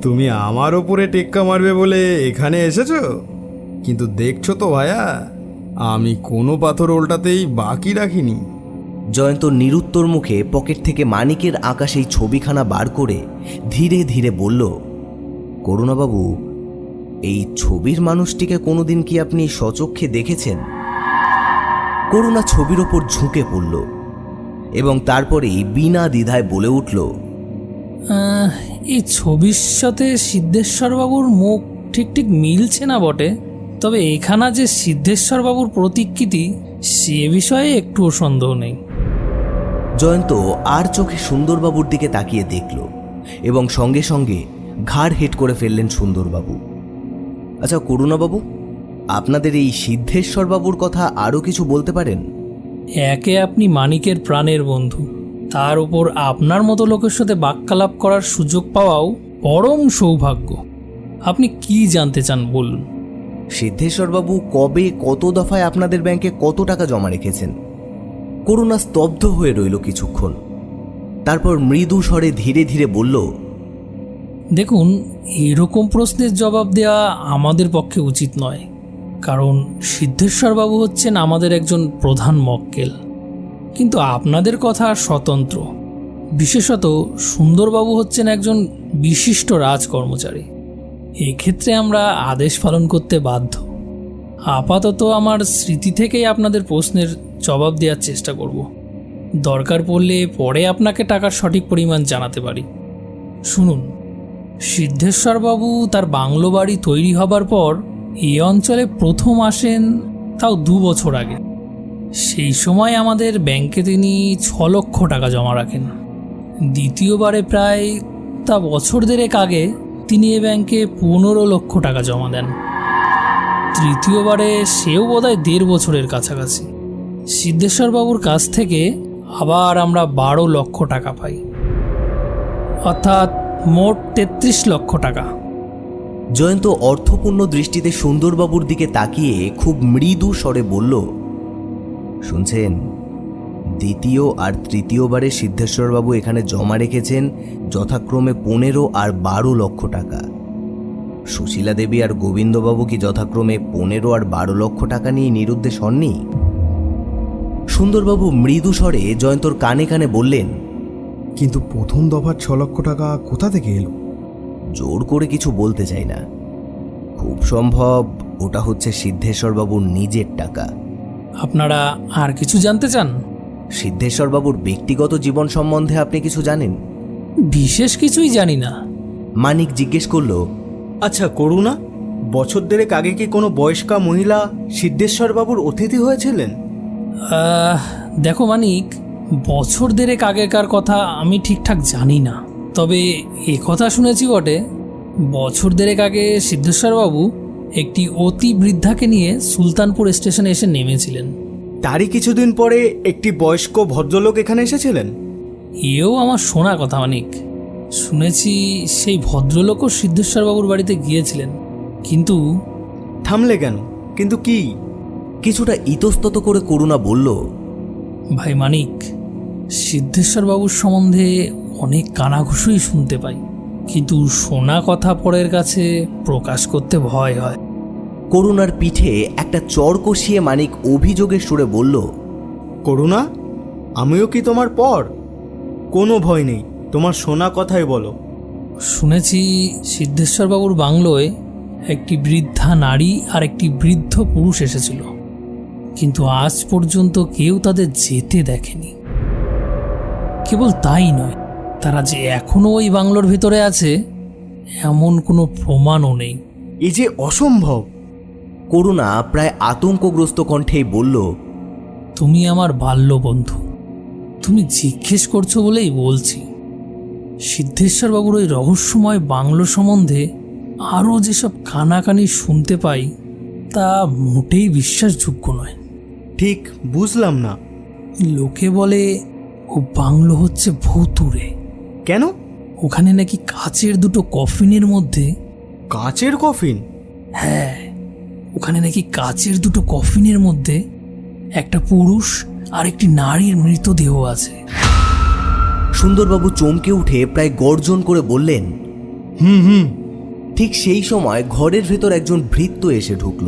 Speaker 2: তুমি আমার ওপরে টেক্কা মারবে বলে এখানে এসেছো, কিন্তু দেখছো তো ভায়া, আমি কোনো পাথর ওল্টাতেই বাকি রাখিনি।
Speaker 1: জয়ন্ত নিরুত্তর মুখে পকেট থেকে মানিকের আঁকা সেই ছবিখানা বার করে ধীরে ধীরে বলল, করুণাবাবু, এই ছবির মানুষটিকে কোনোদিন কি আপনি স্বচক্ষে দেখেছেন? করুণা ছবির ওপর ঝুঁকে পড়ল এবং তারপরেই বিনা দ্বিধায় বলে উঠল,
Speaker 5: এই ছবির সাথে সিদ্ধেশ্বরবাবুর মুখ ঠিক ঠিক মিলছে না বটে, তবে এখানা যে সিদ্ধেশ্বরবাবুর প্রতিকৃতি সে বিষয়ে একটুও সন্দেহ নেই।
Speaker 1: জয়ন্ত আর চোখে সুন্দরবাবুর দিকে তাকিয়ে দেখল এবং সঙ্গে সঙ্গে ঘাড় হেট করে ফেললেন সুন্দরবাবু। আচ্ছা করুণাবাবু, আপনাদের এই সিদ্ধেশ্বরবাবুর কথা আরও কিছু বলতে পারেন?
Speaker 5: একে আপনি মানিকের প্রাণের বন্ধু, তার উপর আপনার মতো লোকের সাথে বাক্যালাপ করার সুযোগ পাওয়াও পরম সৌভাগ্য। আপনি কি জানতে চান বলুন।
Speaker 1: সিদ্ধেশ্বরবাবু কবে কত দফায় আপনাদের ব্যাংকে কত টাকা জমা রেখেছেন? করুণা স্তব্ধ হয়ে রইল কিছুক্ষণ, তারপর মৃদু স্বরে ধীরে ধীরে বলল,
Speaker 5: দেখুন, এরকম প্রশ্নের জবাব দেওয়া আমাদের পক্ষে উচিত নয়, কারণ সিদ্ধেশ্বরবাবু হচ্ছেন আমাদের একজন প্রধান মক্কেল, কিন্তু আপনাদের কথা স্বতন্ত্র। বিশেষত সুন্দরবাবু হচ্ছেন একজন বিশিষ্ট রাজকর্মচারী। এক্ষেত্রে আমরা আদেশ পালন করতে বাধ্য। আপাতত আমার স্মৃতি থেকেই আপনাদের প্রশ্নের জবাব দেওয়ার চেষ্টা করব। দরকার পড়লে পরে আপনাকে টাকার সঠিক পরিমাণ জানাতে পারি। শুনুন, সিদ্ধেশ্বরবাবু তার বাংলো বাড়ি তৈরি হবার পর এই অঞ্চলে প্রথম আসেন, তাও 2 বছর আগে। সেই সময় আমাদের ব্যাংকে তিনি 6 লক্ষ টাকা জমা রাখেন। দ্বিতীয়বারে প্রায় বছর 1.5 আগে তিনি এ ব্যাংকে 15 লক্ষ টাকা জমা দেন। তৃতীয়বারে সেও বোধহয় 1.5 বছরের কাছাকাছি। সিদ্ধেশ্বরবাবুর কাছ থেকে আবার আমরা 12 লক্ষ টাকা পাই, অর্থাৎ মোট 33 লক্ষ টাকা।
Speaker 1: জয়ন্ত অর্থপূর্ণ দৃষ্টিতে সুন্দরবাবুর দিকে তাকিয়ে খুব মৃদু স্বরে বলল, শুনছেন, দ্বিতীয় আর তৃতীয়বারে সিদ্ধেশ্বরবাবু এখানে জমা রেখেছেন যথাক্রমে 15 আর 12 লক্ষ টাকা। সুশীলা দেবী আর গোবিন্দবাবু কি যথাক্রমে 15 আর 12 লক্ষ টাকা নিয়ে নিরুদ্দেশ হননি? সুন্দরবাবু মৃদু স্বরে জয়ন্তর কানে কানে বললেন,
Speaker 2: কিন্তু প্রথম দফার 6 লক্ষ টাকা কোথা থেকে এলো?
Speaker 1: জোর করে কিছু বলতে চাই না, খুব সম্ভব ওটা হচ্ছে সিদ্ধেশ্বরবাবুর নিজের টাকা।
Speaker 5: আপনারা আর কিছু জানতে চান?
Speaker 1: সিদ্ধেশ্বরবাবুর ব্যক্তিগত জীবন সম্বন্ধে আপনি কিছু জানেন?
Speaker 5: বিশেষ কিছুই জানি না।
Speaker 1: মানিক জিজ্ঞেস করল,
Speaker 3: আচ্ছা করুণা, বছর 1.5 আগে কি কোনো বয়স্কা মহিলা সিদ্ধেশ্বরবাবুর অতিথি হয়েছিলেন?
Speaker 5: দেখো মানিক, বছর 1.5 আগেকার কথা আমি ঠিকঠাক জানি না, তবে এ কথা শুনেছি বটে, বছর 1.5 আগে সিদ্ধেশ্বরবাবু একটি অতি বৃদ্ধাকে নিয়ে সুলতানপুর স্টেশনে এসে নেমেছিলেন।
Speaker 3: তারই কিছুদিন পরে একটি বয়স্ক ভদ্রলোক এখানে এসেছিলেন।
Speaker 5: এও আমার শোনা কথা মানিক। শুনেছি সেই ভদ্রলোকও সিদ্ধেশ্বরবাবুর বাড়িতে গিয়েছিলেন, কিন্তু...
Speaker 3: থামলে কেন? কিন্তু কি?
Speaker 1: কিছুটা ইতস্তত করে করুণা বলল,
Speaker 5: ভাই মানিক, সিদ্ধেশ্বরবাবুর সম্বন্ধে অনেক কানাঘুষোই শুনতে পাই, কিন্তু শোনা কথা পরের কাছে প্রকাশ করতে ভয় হয়।
Speaker 1: করুণার পিঠে একটা চড় কষিয়ে মানিক অভিযোগের সুরে বলল,
Speaker 3: করুণা, আমিও কি তোমার পর? কোনো ভয় নেই, তোমার শোনা কথাই বলো।
Speaker 5: শুনেছি সিদ্ধেশ্বরবাবুর বাংলোয় একটি বৃদ্ধা নারী আর একটি বৃদ্ধ পুরুষ এসেছিল, কিন্তু আজ পর্যন্ত কেউ তাদের যেতে দেখেনি। কেবল তাই নয়, তারা যে এখনো ওই বাংলোর ভেতরে আছে এমন কোনো প্রমাণও নেই।
Speaker 3: এ যে অসম্ভব।
Speaker 1: করুণা প্রায় আতঙ্কগ্রস্ত কণ্ঠেই বলল,
Speaker 5: তুমি আমার বাল্য বন্ধু, তুমি জিজ্ঞেস করছো বলেই বলছি। সিদ্ধেশ্বরবাবুর ওই রহস্যময় বাংলো সম্বন্ধে আরও যেসব কানাকানি শুনতে পাই তা মোটেই বিশ্বাসযোগ্য নয়।
Speaker 3: ঠিক বুঝলাম না।
Speaker 5: লোকে বলে ও বাংলো হচ্ছে ভুতুড়ে।
Speaker 3: কেন?
Speaker 5: ওখানে নাকি কাচের দুটো কফিনের মধ্যে,
Speaker 3: কাচের কফিন?
Speaker 5: হ্যাঁ, ওখানে নাকি কাচের দুটো কফিনের মধ্যে একটা পুরুষ আর একটি নারীর মৃতদেহ আছে।
Speaker 1: সুন্দরবাবু চমকে উঠে প্রায় গর্জন করে বললেন,
Speaker 3: হুম।
Speaker 1: ঠিক সেই সময় ঘরের ভেতর একজন ভৃত্য এসে ঢুকল।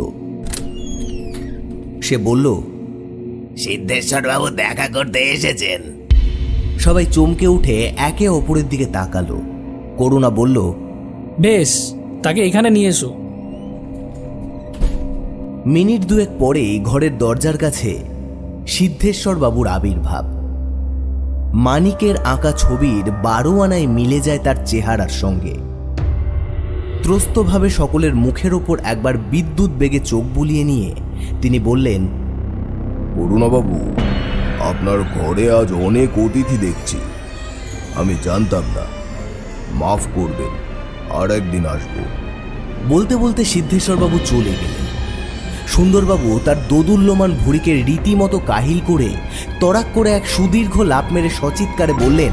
Speaker 1: সে বলল, সিদ্ধেশ্বরবাবু দেখা করতে এসেছেন। সবাই চমকে উঠে একে অপরের দিকে তাকালো। করুণা বলল,
Speaker 5: বেশ, তাকে এখানে নিয়ে এসো।
Speaker 1: মিনিট দুয়েক পরেই ঘরের দরজার কাছে সিদ্ধেশ্বরবাবুর আবির্ভাব। মানিকের আঁকা ছবির 12 আনায় মিলে যায় তার চেহারার সঙ্গে। ত্রস্তভাবে সকলের মুখের ওপর একবার বিদ্যুৎ বেগে চোখ বুলিয়ে নিয়ে তিনি বললেন,
Speaker 4: করুণাবাবু, আপনার ঘরে আজ অনেক অতিথি দেখছি। আমি জানতাম না, মাফ করবেন, আর একদিন আসবো।
Speaker 1: বলতে বলতে সিদ্ধেশ্বরবাবু চলে গেলেন। সুন্দরবাবু তার দোদুল্যমান ভুঁড়িকে রীতিমতো কাহিল করে তড়াক করে এক সুদীর্ঘ লাফ মেরে সচিৎকারে বললেন,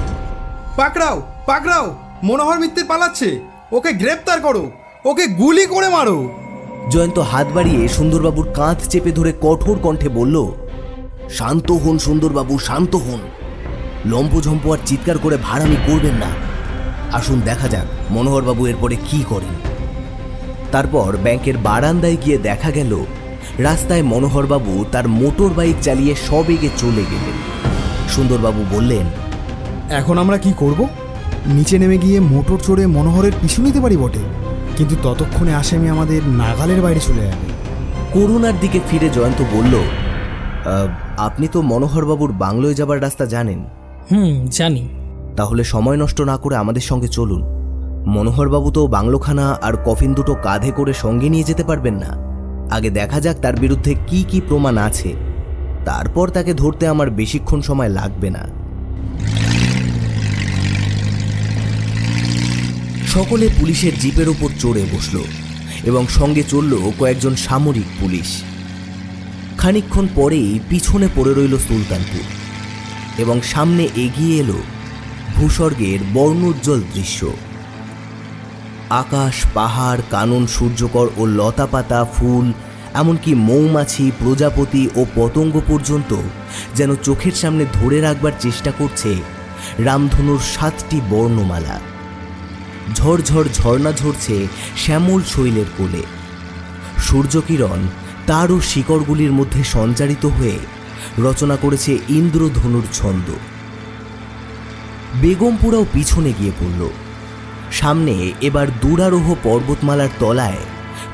Speaker 2: পাকড়াও পাকড়াও, মনোহর মিত্তির পালাচ্ছে, ওকে গ্রেপ্তার করো, ওকে গুলি করে মারো।
Speaker 1: জয়ন্ত হাত বাড়িয়ে সুন্দরবাবুর কাঁধ চেপে ধরে কঠোর কণ্ঠে বলল, শান্ত হন সুন্দরবাবু, শান্ত হন। লম্পঝম্প আর চিৎকার করে ভাড়ামি করবেন না। আসুন দেখা যাক মনোহরবাবু এরপরে কি করেন। তারপর ব্যাংকের বারান্দায় গিয়ে দেখা গেল রাস্তায় মনোহরবাবু তার মোটর বাইক চালিয়ে সবেগে চলে গেলেন। সুন্দরবাবু বললেন,
Speaker 2: এখন আমরা কি করব? নিচে নেমে গিয়ে মোটর চড়ে মনোহরের পিছু নিতে পারি বটে, কিন্তু ততক্ষণে আসামি আমাদের নাগালের বাইরে চলে যাবে।
Speaker 1: করুণার দিকে ফিরে জয়ন্ত বলল, আপনি তো মনোহরবাবুর বাংলোয় যাবার রাস্তা জানেন।
Speaker 5: জানি।
Speaker 1: তাহলে সময় নষ্ট না করে আমাদের সঙ্গে চলুন। মনোহরবাবু তো বাংলোখানা আর কফিন দুটো কাঁধে করে সঙ্গে নিয়ে যেতে পারবেন না। আগে দেখা যাক তার বিরুদ্ধে কি কি প্রমাণ আছে, তারপর তাকে ধরতে আমার বেশিক্ষণ সময় লাগবে না। সকলে পুলিশের জিপের উপর চড়ে বসল এবং সঙ্গে চলল কয়েকজন সামরিক পুলিশ। খানিকক্ষণ পরেই পিছনে পড়ে রইল সুলতানপুর এবং সামনে এগিয়ে এলো ভূস্বর্গের বর্ণোজ্জ্বল দৃশ্য। আকাশ, পাহাড়, কানন, সূর্যকর ও লতাপাতা, ফুল, এমনকি মৌমাছি, প্রজাপতি ও পতঙ্গ পর্যন্ত যেন চোখের সামনে ধরে রাখবার চেষ্টা করছে রামধনুর 7টি বর্ণমালা। ঝরঝর ঝর্ণা ঝরছে শ্যামল শৈলের কোলে। সূর্যকিরণ তারও শিকড়গুলির মধ্যে সঞ্চারিত হয়ে রচনা করেছে ইন্দ্রধনুর ছন্দ। বেগমপুরাও পিছনে গিয়ে পড়ল। সামনে এবার দূরারোহ পর্বতমালার তলায়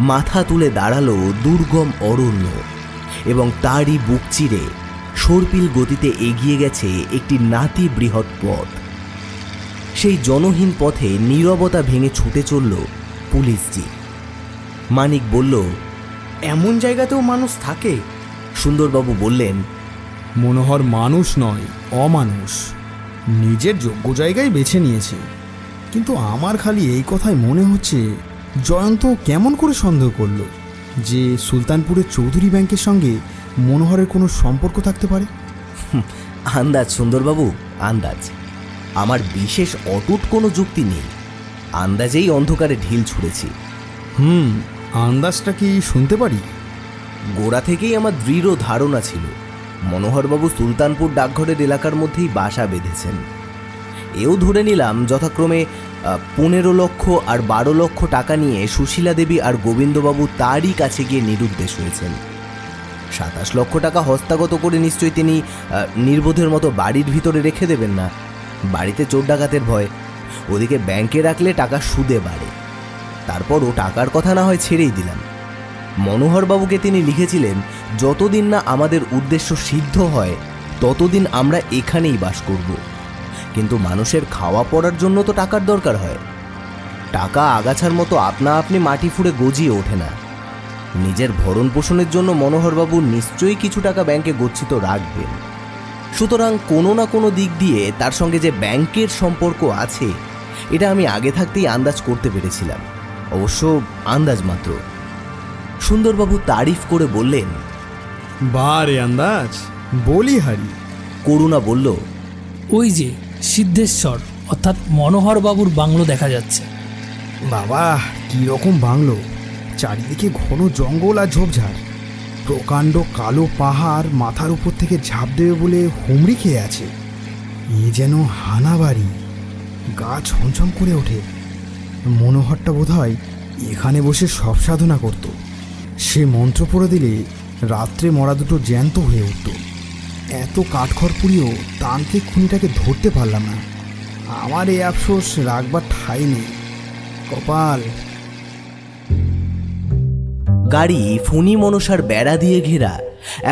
Speaker 1: মাথা তুলে দাঁড়ালো দুর্গম অরণ্য এবং তারই বুক চিরে সর্পিল গতিতে এগিয়ে গেছে একটি নাতি বৃহৎ পথ। সেই জনহীন পথে নীরবতা ভেঙে ছুটে চলল পুলিশ জিপ। মানিক বলল,
Speaker 3: এমন জায়গাতেও মানুষ থাকে?
Speaker 1: সুন্দরবাবু বললেন,
Speaker 2: মনোহর মানুষ নয়, অমানুষ। নিজের যোগ্য জায়গায় বেছে নিয়েছে, কিন্তু আমার খালি এই কথাই মনে হচ্ছে, জয়ন্ত কেমন করে সন্দেহ করলো যে সুলতানপুরের চৌধুরী ব্যাংকের সঙ্গে মনোহরের কোনো সম্পর্ক থাকতে পারে?
Speaker 1: আন্দাজ সুন্দরবাবু, আন্দাজ। আমার বিশেষ অটুট কোনো যুক্তি নেই, আন্দাজেই অন্ধকারে ঢিল ছুঁড়েছি।
Speaker 2: আন্দাজটা কি শুনতে পারি?
Speaker 1: গোড়া থেকেই আমার দৃঢ় ধারণা ছিল মনোহরবাবু সুলতানপুর ডাকঘরের এলাকার মধ্যেই বাসা বেঁধেছেন। এও ধরে নিলাম যথাক্রমে 15 লক্ষ আর 12 লক্ষ টাকা নিয়ে সুশীলা দেবী আর গোবিন্দবাবু তারই কাছে গিয়ে নিরুদ্দেশ হয়েছেন। 27 লক্ষ টাকা হস্তগত করে নিশ্চয়ই তিনি নির্বোধের মতো বাড়ির ভিতরে রেখে দেবেন না। বাড়িতে চোর ডাকাতের ভয়, ওদিকে ব্যাংকে রাখলে টাকা সুদে বাড়ে। তারপর ও টাকার কথা না হয় ছেড়েই দিলাম। মনোহরবাবুকে তিনি লিখেছিলেন, যতদিন না আমাদের উদ্দেশ্য সিদ্ধ হয় ততদিন আমরা এখানেই বাস করব। কিন্তু মানুষের খাওয়া পড়ার জন্য তো টাকার দরকার হয়। টাকা আগাছার মতো আপনা আপনি মাটি ফুঁড়ে গজিয়ে ওঠে না। নিজের ভরণ পোষণের জন্য মনোহরবাবু নিশ্চয়ই কিছু টাকা ব্যাংকে গচ্ছিত রাখবেন। সুতরাং কোনো না কোনো দিক দিয়ে তার সঙ্গে যে ব্যাংকের সম্পর্ক আছে এটা আমি আগে থাকতেই আন্দাজ করতে পেরেছিলাম, অবশ্য আন্দাজ মাত্র। সুন্দরবাবু তারিফ করে বললেন,
Speaker 2: বারে আন্দাজ, বলি হারি।
Speaker 1: করুণা বলল,
Speaker 5: ওই যে সিদ্ধেশ্বর অর্থাৎ মনোহরবাবুর বাংলো দেখা যাচ্ছে।
Speaker 2: বাবা, কীরকম বাংলো! চারিদিকে ঘন জঙ্গল আর ঝোপঝাড়, প্রকাণ্ড কালো পাহাড় মাথার উপর থেকে ঝাঁপ দেবে বলে হুমড়ি খেয়ে আছে। এ যেন হানাবাড়ি, গা ছমছম করে ওঠে। মনোহরটা বোধহয় এখানে বসে সব সাধনা করত। সে মন্ত্র পড়ে দিলে রাত্রে মরা দুটো জ্যান্ত হয়ে উঠত। এত কাঠখড় পুড়িয়েও তান্ত্রিক খুনিটাকে ধরতে পারলাম না। আমার এই আফসোস রাখবার ঠাঁই নেই, কপাল।
Speaker 1: গাড়ি ফণি মনসার বেড়া দিয়ে ঘেরা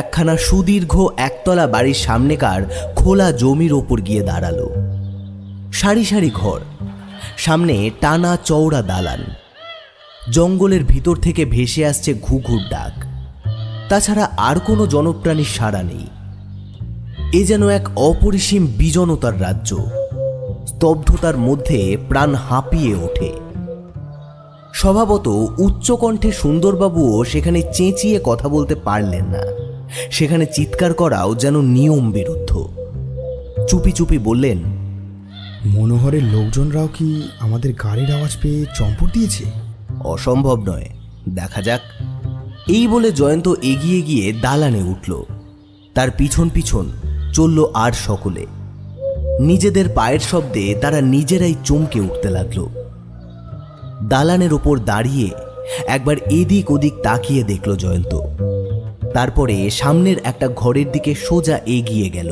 Speaker 1: একখানা সুদীর্ঘ একতলা বাড়ির সামনেকার খোলা জমির ওপর গিয়ে দাঁড়ালো। সারি সারি ঘর, সামনে টানা চওড়া দালান। জঙ্গলের ভিতর থেকে ভেসে আসছে ঘুঘুর ডাক, তাছাড়া আর কোনো জনপ্রাণীর সাড়া নেই। এ যেন এক অপরিসীম বিজনতার রাজ্য। স্তব্ধতার মধ্যে প্রাণ হাঁপিয়ে ওঠে। স্বভাবত উচ্চকণ্ঠে সুন্দরবাবুও সেখানে চেঁচিয়ে কথা বলতে পারলেন না। সেখানে চিৎকার করাও যেন নিয়ম বিরুদ্ধ। চুপি চুপি বললেন,
Speaker 2: মনোহরের লোকজনরাও কি আমাদের গাড়ির আওয়াজ পেয়ে চম্পট দিয়েছে?
Speaker 1: অসম্ভব নয়, দেখা যাক। এই বলে জয়ন্ত এগিয়ে গিয়ে দালানে উঠল। তার পিছন পিছন চলল আর সকলে। নিজেদের পায়ের শব্দে তারা নিজেরাই চমকে উঠতে লাগল। দালানের ওপর দাঁড়িয়ে একবার এদিক ওদিক তাকিয়ে দেখল জয়ন্ত। তারপরে সামনের একটা ঘরের দিকে সোজা এগিয়ে গেল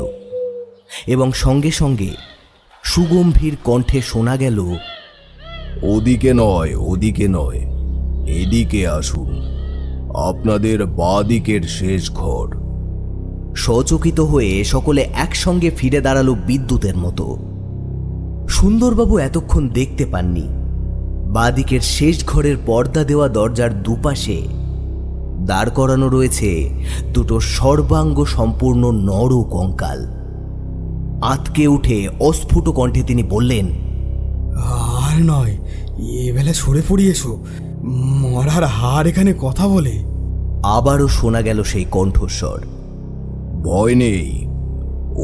Speaker 1: এবং সঙ্গে সঙ্গে সুগম্ভীর কণ্ঠে শোনা গেল,
Speaker 4: ওদিকে নয়, ওদিকে নয়, এদিকে আসুন, আপনাদের বাঁ দিকের শেষ ঘর।
Speaker 1: সচকিত হয়ে সকলে একসঙ্গে ফিরে দাঁড়ালো বিদ্যুতের মতো। সুন্দরবাবু এতক্ষণ দেখতে পাননি, বাঁদিকের শেষ ঘরের পর্দা দেওয়া দরজার দুপাশে দাঁড় করানো রয়েছে দুটো সর্বাঙ্গ সম্পূর্ণ নর কঙ্কাল। আঁতকে উঠে অস্ফুট কণ্ঠে তিনি বললেন,
Speaker 2: আর নয়, এবেলা সরে পড়ি এসো, মরার হাড় এখানে কথা বলে।
Speaker 1: আবারও শোনা গেল সেই কণ্ঠস্বর,
Speaker 4: ভয় নেই,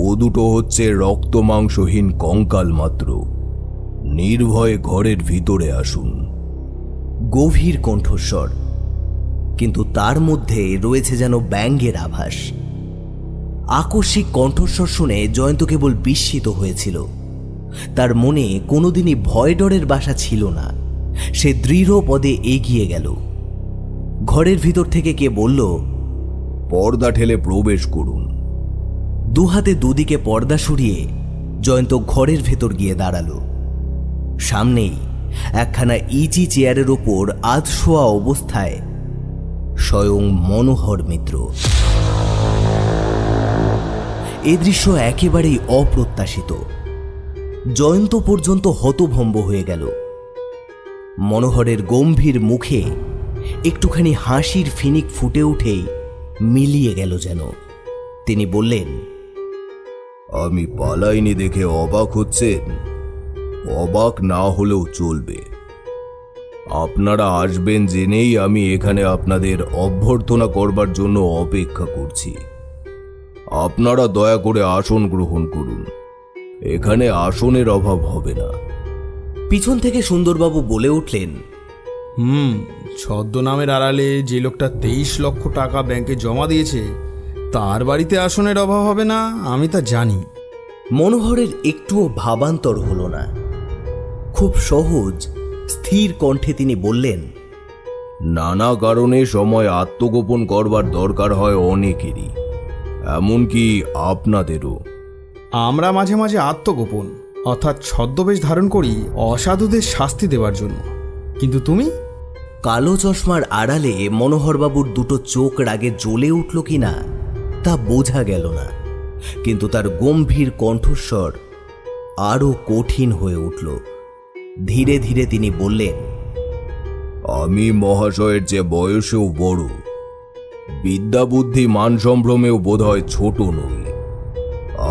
Speaker 4: ও দুটো হচ্ছে রক্ত মাংসহীন কঙ্কাল মাত্র। নির্ভয়ে ঘরের ভিতরে আসুন।
Speaker 1: গভীর কণ্ঠস্বর, কিন্তু তার মধ্যে রয়েছে যেন ব্যঙ্গের আভাস। আকস্মিক কণ্ঠস্বর শুনে জয়ন্ত কেবল বিস্মিত হয়েছিল। তার মনে কোনোদিনই ভয় ডরের বাসা ছিল না। সে দৃঢ় পদে এগিয়ে গেল। ঘরের ভিতর থেকে কে বলল,
Speaker 4: পর্দা ঠেলে প্রবেশ করুন।
Speaker 1: দুহাতে দুদিকে পর্দা সরিয়ে জয়ন্ত ঘরের ভেতর গিয়ে দাঁড়ালো। সামনেই একখানা ইজি চেয়ারের ওপর আধশোয়া অবস্থায় স্বয়ং মনোহর মিত্র। এ দৃশ্য একেবারেই অপ্রত্যাশিত। জয়ন্ত পর্যন্ত হতভম্ব হয়ে গেল। মনোহরের গম্ভীর মুখে একটুখানি হাসির ফিনিক ফুটে উঠেই মিলিয়ে গেল যেন। তিনি বললেন,
Speaker 4: আমি পালাইনি দেখে অবাক হচ্ছেন? অবাক না হলেও চলবে। আপনারা আসবেন জেনেই আমি এখানে আপনাদের অভ্যর্থনা করবার জন্য অপেক্ষা করছি। আপনারা দয়া করে আসন গ্রহণ করুন, এখানে আসনের অভাব হবে না।
Speaker 1: পিছন থেকে সুন্দরবাবু বলে উঠলেন,
Speaker 2: ছদ্মনামের আড়ালে যে লোকটা 23 লক্ষ টাকা ব্যাংকে জমা দিয়েছে তার বাড়িতে আসনের অভাব হবে না, আমি তা জানি।
Speaker 1: মনোহরের একটুও ভাবান্তর হল না। খুব সহজ স্থির কণ্ঠে তিনি বললেন,
Speaker 4: নানা কারণে সময় আত্মগোপন করবার দরকার হয় অনেকেরই, এমনকি আপনাদেরও।
Speaker 2: আমরা মাঝে মাঝে আত্মগোপন অর্থাৎ ছদ্মবেশ ধারণ করি অসাধুদের শাস্তি দেওয়ার জন্য, কিন্তু তুমি?
Speaker 1: কালো চশমার আড়ালে মনোহরবাবুর দুটো চোখ রাগে জ্বলে উঠল কিনা তা বোঝা গেল না, কিন্তু তার গম্ভীর কণ্ঠস্বর আরও কঠিন হয়ে উঠল। ধীরে ধীরে তিনি বললেন,
Speaker 4: আমি মহাশয়ের যে বয়সেও বড়, বিদ্যা বুদ্ধি মান সম্ভ্রমেও বোধহয় ছোট নই।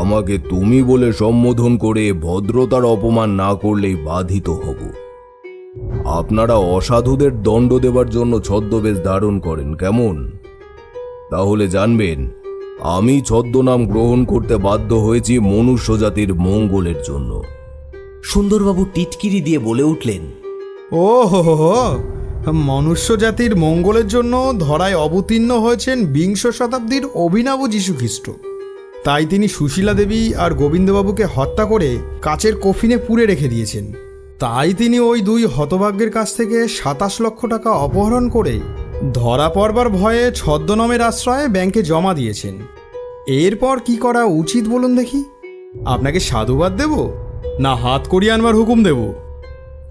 Speaker 4: আমাকে তুমি বলে সম্বোধন করে ভদ্রতার অপমান না করলেই বাধিত হব। আপনারা অসাধুদের দণ্ড দেবার জন্য ছদ্মবেশ ধারণ করেন, কেমন? তাহলে জানবেন, আমি ছদ্মনাম গ্রহণ করতে বাধ্য হয়েছি মনুষ্য জাতির মঙ্গলের জন্য।
Speaker 1: সুন্দরবাবু টিটকিরি দিয়ে বলে উঠলেন,
Speaker 2: ও হো হো হো, মনুষ্য জাতির মঙ্গলের জন্য ধরায় অবতীর্ণ হয়েছেন বিংশ শতাব্দীর অভিনব যীশুখ্রিস্ট। তাই তিনি সুশীলা দেবী আর গোবিন্দবাবুকে হত্যা করে কাচের কফিনে পুরে রেখে দিয়েছেন। তাই তিনি ওই দুই হতভাগ্যের কাছ থেকে 27 লক্ষ টাকা অপহরণ করে ধরা পড়বার ভয়ে ছদ্মনামের আশ্রয়ে ব্যাংকে জমা দিয়েছেন। এরপর কি করা উচিত বলুন দেখি? আপনাকে সাধুবাদ দেব না হাত করিয়ে আনবার হুকুম দেব?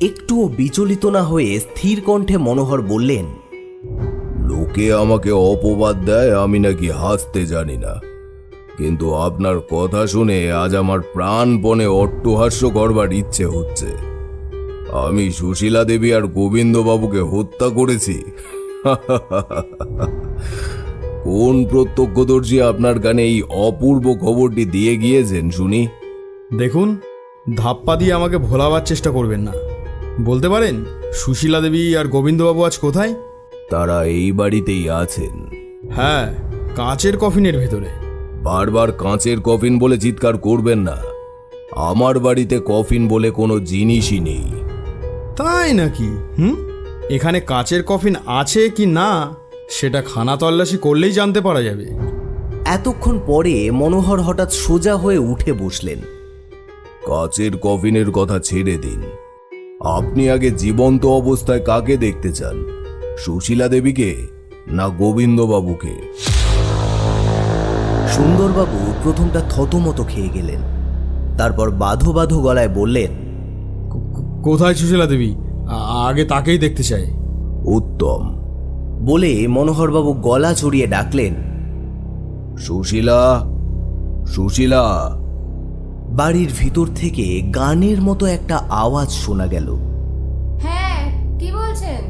Speaker 1: একটুও বিচলিত না হয়ে স্থির কণ্ঠে মনোহর বললেন,
Speaker 4: লোকে আমাকে অপবাদ দেয় আমি নাকি হাসতে জানি না, কিন্তু আপনার কথা শুনে আজ আমার প্রাণপণে অট্টহাস্য করবার ইচ্ছে হচ্ছে। আমি সুশীলা দেবী আর গোবিন্দবাবুকে হত্যা করেছি? কোন প্রত্যক্ষদর্শী আপনার কানে এই অপূর্ব খবরটি দিয়ে গিয়েছেন শুনি?
Speaker 2: দেখুন, ধাপ্পা দিয়ে আমাকে ভোলাবার চেষ্টা করবেন না। বলতে পারেন সুশীলা দেবী আর গোবিন্দবাবু আজ কোথায়?
Speaker 4: তারা এই বাড়িতেই আছেন।
Speaker 2: হ্যাঁ, কাচের কফিনের ভেতরে।
Speaker 4: বারবার কাঁচের কফিন বলে চিৎকার করবেন না। আমার বাড়িতে কফিন বলে কোনো জিনিসই নেই।
Speaker 2: তাই নাকি? এখানে কাচের কফিন আছে কি না সেটা খানা তল্লাশি করলেই জানতে পারা যাবে।
Speaker 1: এতক্ষণ পরে মনোহর হঠাৎ সোজা হয়ে উঠে বসলেন।
Speaker 4: কাচের কফিনের কথা ছেড়ে দিন। আপনি আগে জীবন্ত অবস্থায় কাকে দেখতে চান, সুশীলা দেবীকে না গোবিন্দবাবুকে?
Speaker 1: সুন্দরবাবু প্রথমটা থতমত খেয়ে গেলেন, তারপর বাঁধো বাঁধো গলায় বললেন,
Speaker 2: কোথায় সুশীলা দেবী? আগে তাকেই দেখতে চাই।
Speaker 4: উত্তম।
Speaker 1: বলে মনোহরবাবু গলা চড়িয়ে ডাকলেন,
Speaker 4: সুশীলা, সুশীলা।
Speaker 1: বাড়ির ভিতর থেকে গানের মতো একটা আওয়াজ শোনা গেল।
Speaker 6: হ্যাঁ, কি বলছেন?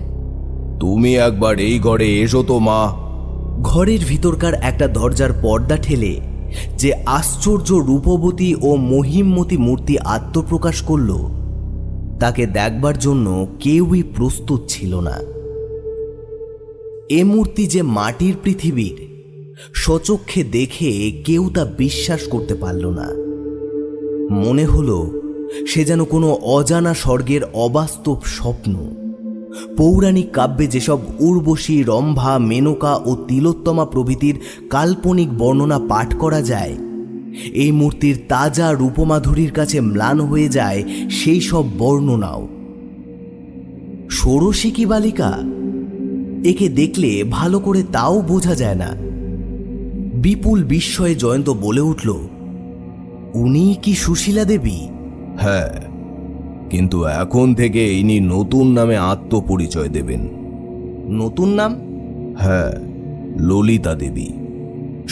Speaker 4: তুমি একবার এই ঘরে এসো তো মা।
Speaker 1: ঘরের ভিতরকার একটা দরজার পর্দা ঠেলে যে আশ্চর্য রূপবতী ও মহিমমতী মূর্তি আত্মপ্রকাশ করল, তাকে দেখবার জন্য কেউই প্রস্তুত ছিল না। এ মূর্তি যে মাটির পৃথিবীর, স্বচক্ষে দেখে কেউ তা বিশ্বাস করতে পারল না। মনে হলো সে যেন কোনো অজানা স্বর্গের অবাস্তব স্বপ্ন। পৌরাণিক কাব্যে যেসব উর্বশী, রম্ভা, মেনকা ও তিলোত্তমা প্রভৃতির কাল্পনিক বর্ণনা পাঠ করা যায়, এই মূর্তির তাজা রূপমাধুরীর কাছে ম্লান হয়ে যায় সেই সব বর্ণনাও। ষোড়শী কি বালিকা? একে দেখলে ভালো করে তাও বোঝা যায় না। বিপুল বিস্ময়ে জয়ন্ত বলে উঠল, উনি কি সুশীলা দেবী?
Speaker 4: হ্যাঁ, কিন্তু এখন থেকে ইনি নতুন নামে আত্মপরিচয় দেবেন।
Speaker 1: নতুন নাম?
Speaker 4: হ্যাঁ, ললিতা দেবী।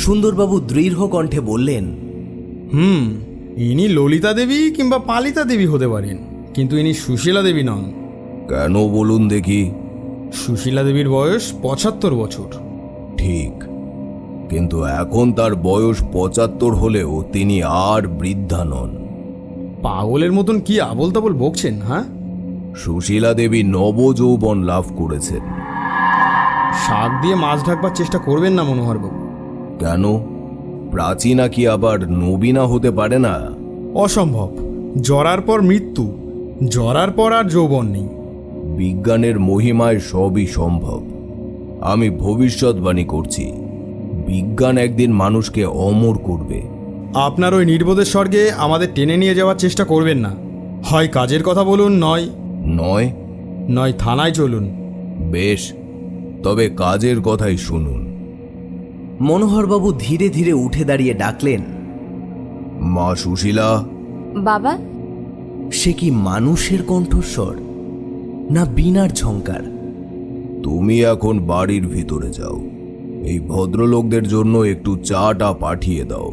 Speaker 1: সুন্দরবাবু দৃঢ় কণ্ঠে বললেন,
Speaker 2: ইনি ললিতা দেবী কিংবা পালিতা দেবী হতে পারেন, কিন্তু ইনি সুশীলা দেবী নন।
Speaker 4: কেন বলুন দেখি?
Speaker 2: সুশীলা দেবীর বয়স 75 বছর।
Speaker 4: ঠিক, কিন্তু এখন তার বয়স 75 হলেও তিনি আর বৃদ্ধা নন।
Speaker 2: পাগলের মতন কি আবল তাবল বকছেন? হ্যাঁ,
Speaker 4: সুশীলা দেবী নবযৌবন লাভ করেছেন।
Speaker 2: শাক দিয়ে মাছ ঢাকবার চেষ্টা করবেন না মনোহরবাবু।
Speaker 4: কেন? প্রাচীনা কি আবার নবীনা হতে পারে না?
Speaker 2: অসম্ভব। জরার পর মৃত্যু, জরার পর আর যৌবন নেই।
Speaker 4: বিজ্ঞানের মহিমায় সবই সম্ভব। আমি ভবিষ্যৎবাণী করছি, বিজ্ঞান একদিন মানুষকে অমর করবে।
Speaker 2: আপনার ওই নির্বোধের স্বর্গে আমাদের টেনে নিয়ে যাওয়ার চেষ্টা করবেন না। হয় কাজের কথা বলুন, নয়
Speaker 4: নয়
Speaker 2: নয় থানায় চলুন।
Speaker 4: বেশ, তবে কাজের কথাই শুনুন।
Speaker 1: মনোহরবাবু ধীরে ধীরে উঠে দাঁড়িয়ে ডাকলেন,
Speaker 4: মা সুশীলা।
Speaker 6: বাবা,
Speaker 1: সে কি মানুষের কণ্ঠস্বর না বীণার ঝংকার?
Speaker 4: তুমি এখন বাড়ির ভিতরে যাও, এই ভদ্রলোকদের জন্য একটু চাটা পাঠিয়ে দাও।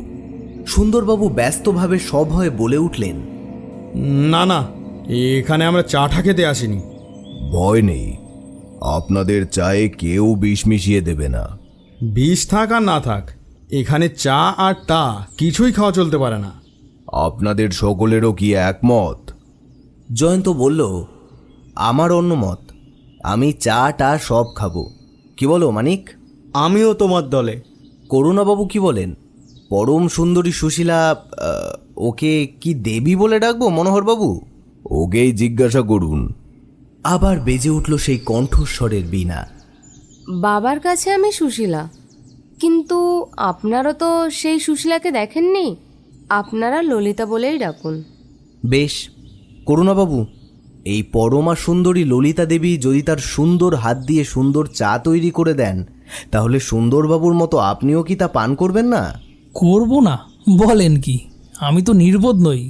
Speaker 1: সুন্দরবাবু ব্যস্তভাবে সভয়ে বলে উঠলেন,
Speaker 2: না না, এখানে আমরা চাটা খেতে আসিনি।
Speaker 4: ভয় নেই, আপনাদের চায়ে কেউ বিষ মিশিয়ে দেবে না।
Speaker 2: বিষ থাক আর না থাক, এখানে চা আর টা কিছুই খাওয়া চলতে পারে না।
Speaker 4: আপনাদের সকলেরও কি একমত?
Speaker 1: জয়ন্ত বলল, আমার অন্য মত, আমি চা টা সব খাবো। কি বলো মানিক?
Speaker 3: আমিও তোমার দলে।
Speaker 1: করুণাবাবু কি বলেন? পরম সুন্দরী সুশীলা, ওকে কি দেবী বলে ডাকবো মনোহরবাবু?
Speaker 4: ওকেই জিজ্ঞাসা করুন।
Speaker 1: আবার বেজে উঠল সেই কণ্ঠস্বরের বীণা।
Speaker 6: বাবার কাছে আমি সুশীলা, কিন্তু আপনারা তো সেই সুশীলাকে দেখেননি। আপনারা ললিতা বলেই ডাকুন।
Speaker 1: বেশ, করুণাবাবু, এই পরমা সুন্দরী ললিতা দেবী যদি তার সুন্দর হাত দিয়ে সুন্দর চা তৈরি করে দেন, তাহলে সুন্দরবাবুর মতো আপনিও কি তা পান করবেন না?
Speaker 5: করব না বলেন কি? আমি তো নির্বোধ নই।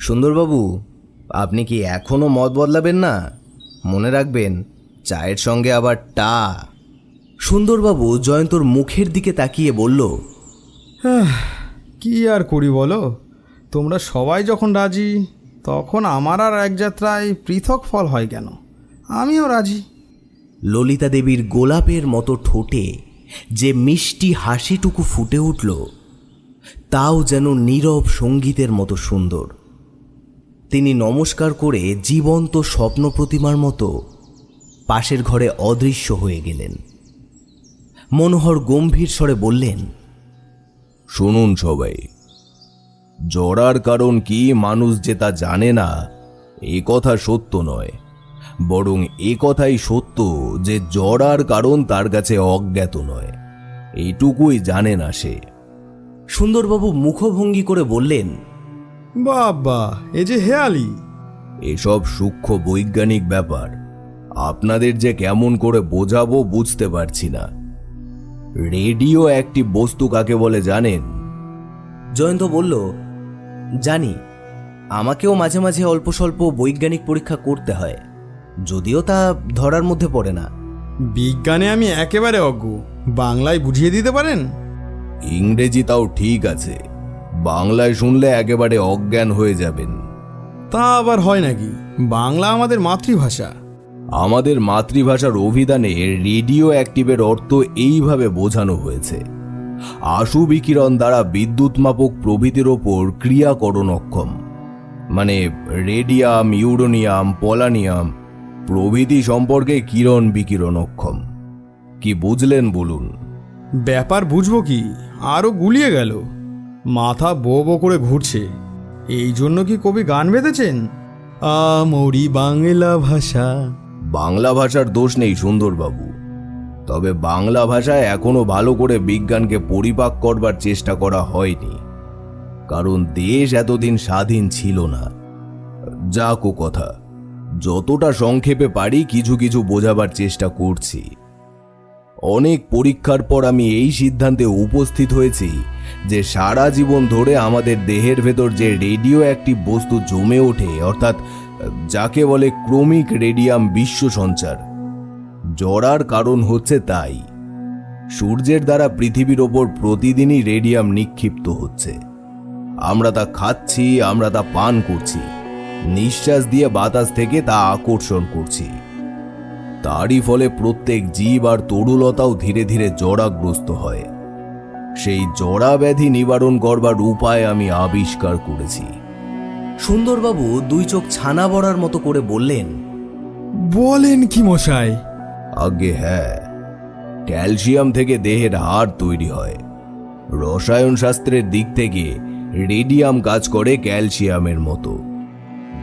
Speaker 1: সুন্দরবাবু, আপনি কি এখনও মত বদলাবেন না? মনে রাখবেন, চায়ের সঙ্গে আবার টা। সুন্দরবাবু জয়ন্তর মুখের দিকে তাকিয়ে বলল,
Speaker 2: কি আর করি বলো, তোমরা সবাই যখন রাজি, তখন আমার আর এক যাত্রায় পৃথক ফল হয় কেন? আমিও রাজি।
Speaker 1: ললিতা দেবীর গোলাপের মতো ঠোঁটে যে মিষ্টি হাসিটুকু ফুটে উঠল, তাও যেন নীরব সঙ্গীতের মতো সুন্দর। তিনি নমস্কার করে জীবন্ত স্বপ্ন প্রতিমার মতো পাশের ঘরে অদৃশ্য হয়ে গেলেন। মনোহর গম্ভীর স্বরে বললেন,
Speaker 4: শুনুন সবাই, জড়ার কারণ কি মানুষ যে তা জানে না এ কথা সত্য নয়, বরং এ কথাই সত্য যে জড়ার কারণ তার কাছে অজ্ঞাত নয়, এইটুকুই জানে না সে।
Speaker 1: সুন্দরবাবু মুখভঙ্গি করে বললেন,
Speaker 2: বাবা, এ যে হেয়ালি।
Speaker 4: এসব সূক্ষ্ম বৈজ্ঞানিক ব্যাপার আপনাদের যে কেমন করে বোঝাবো বুঝতে পারছি না। রেডিও অ্যাক্টিভ বস্তু কাকে বলে জানেন?
Speaker 1: জয়ন্ত বলল, জানি। আমাকেও মাঝে মাঝে অল্প স্বল্প বৈজ্ঞানিক পরীক্ষা করতে হয়, যদিও তা ধরার মধ্যে পড়ে না।
Speaker 2: বিজ্ঞানে আমি একেবারে অজ্ঞ, বাংলায় বুঝিয়ে দিতে পারেন?
Speaker 4: ইংরেজি তাও ঠিক আছে, বাংলায় শুনলে একেবারে অজ্ঞান হয়ে যাবেন।
Speaker 2: তা আবার হয় নাকি? বাংলা আমাদের মাতৃভাষা।
Speaker 4: আমাদের মাতৃভাষার অভিধানে রেডিও অ্যাক্টিভের অর্থ এইভাবে বোঝানো হয়েছে: আশু বিকিরণ দ্বারা বিদ্যুৎ মাপক প্রভৃতির ওপর ক্রিয়াকরণ অক্ষম, মানে রেডিয়াম, ইউরেনিয়াম, পলানিয়াম প্রভৃতি সম্পর্কে কিরণ বিকিরণ অক্ষম। কি বুঝলেন বলুন?
Speaker 2: ব্যাপার বুঝবো কি, আরও গুলিয়ে গেল, মাথা বো বো করে ঘুরছে। এই জন্য কি কবি গান বেঁধেছেন, আমরি বাংলা ভাষা?
Speaker 4: বাংলা ভাষার দোষ নেই সুন্দরবাবু, তবে বাংলা ভাষায় এখনো ভালো করে বিজ্ঞানকে পরিপাক করবার চেষ্টা করা হয়নি, কারণ দেশ এতদিন স্বাধীন ছিল না। যাক ও কথা, যতটা সংক্ষেপে পারি কিছু কিছু বোঝাবার চেষ্টা করছি। অনেক পরীক্ষার পর আমি এই সিদ্ধান্তে উপস্থিত হয়েছি যে সারা জীবন ধরে আমাদের দেহের ভেতর যে রেডিও অ্যাক্টিভ বস্তু জমে ওঠে, অর্থাৎ যাকে বলে ক্রমিক রেডিয়াম বিশ্ব সঞ্চার, জড়ার কারণ হচ্ছে তাই। সূর্যের দ্বারা পৃথিবীর ওপর প্রতিদিনই রেডিয়াম নিক্ষিপ্ত হচ্ছে। আমরা তা খাচ্ছি, আমরা তা পান করছি, নিঃশ্বাস দিয়ে বাতাস থেকে তা আকর্ষণ করছি। তারই ফলে প্রত্যেক জীব আর তরুলতাও ধীরে ধীরে জড়াগ্রস্ত হয়। সেই জড়া ব্যাধি নিবারণ করবার উপায় আমি আবিষ্কার করেছি।
Speaker 1: সুন্দরবাবু দুই চোখ ছানা বড়ার মতো করে বললেন,
Speaker 2: বলেন কি মশাই?
Speaker 4: আগে হ্যাঁ, ক্যালসিয়াম থেকে দেহের হাড় তৈরি হয়। রসায়ন শাস্ত্রের দিক থেকে রেডিয়াম কাজ করে ক্যালসিয়ামের মতো।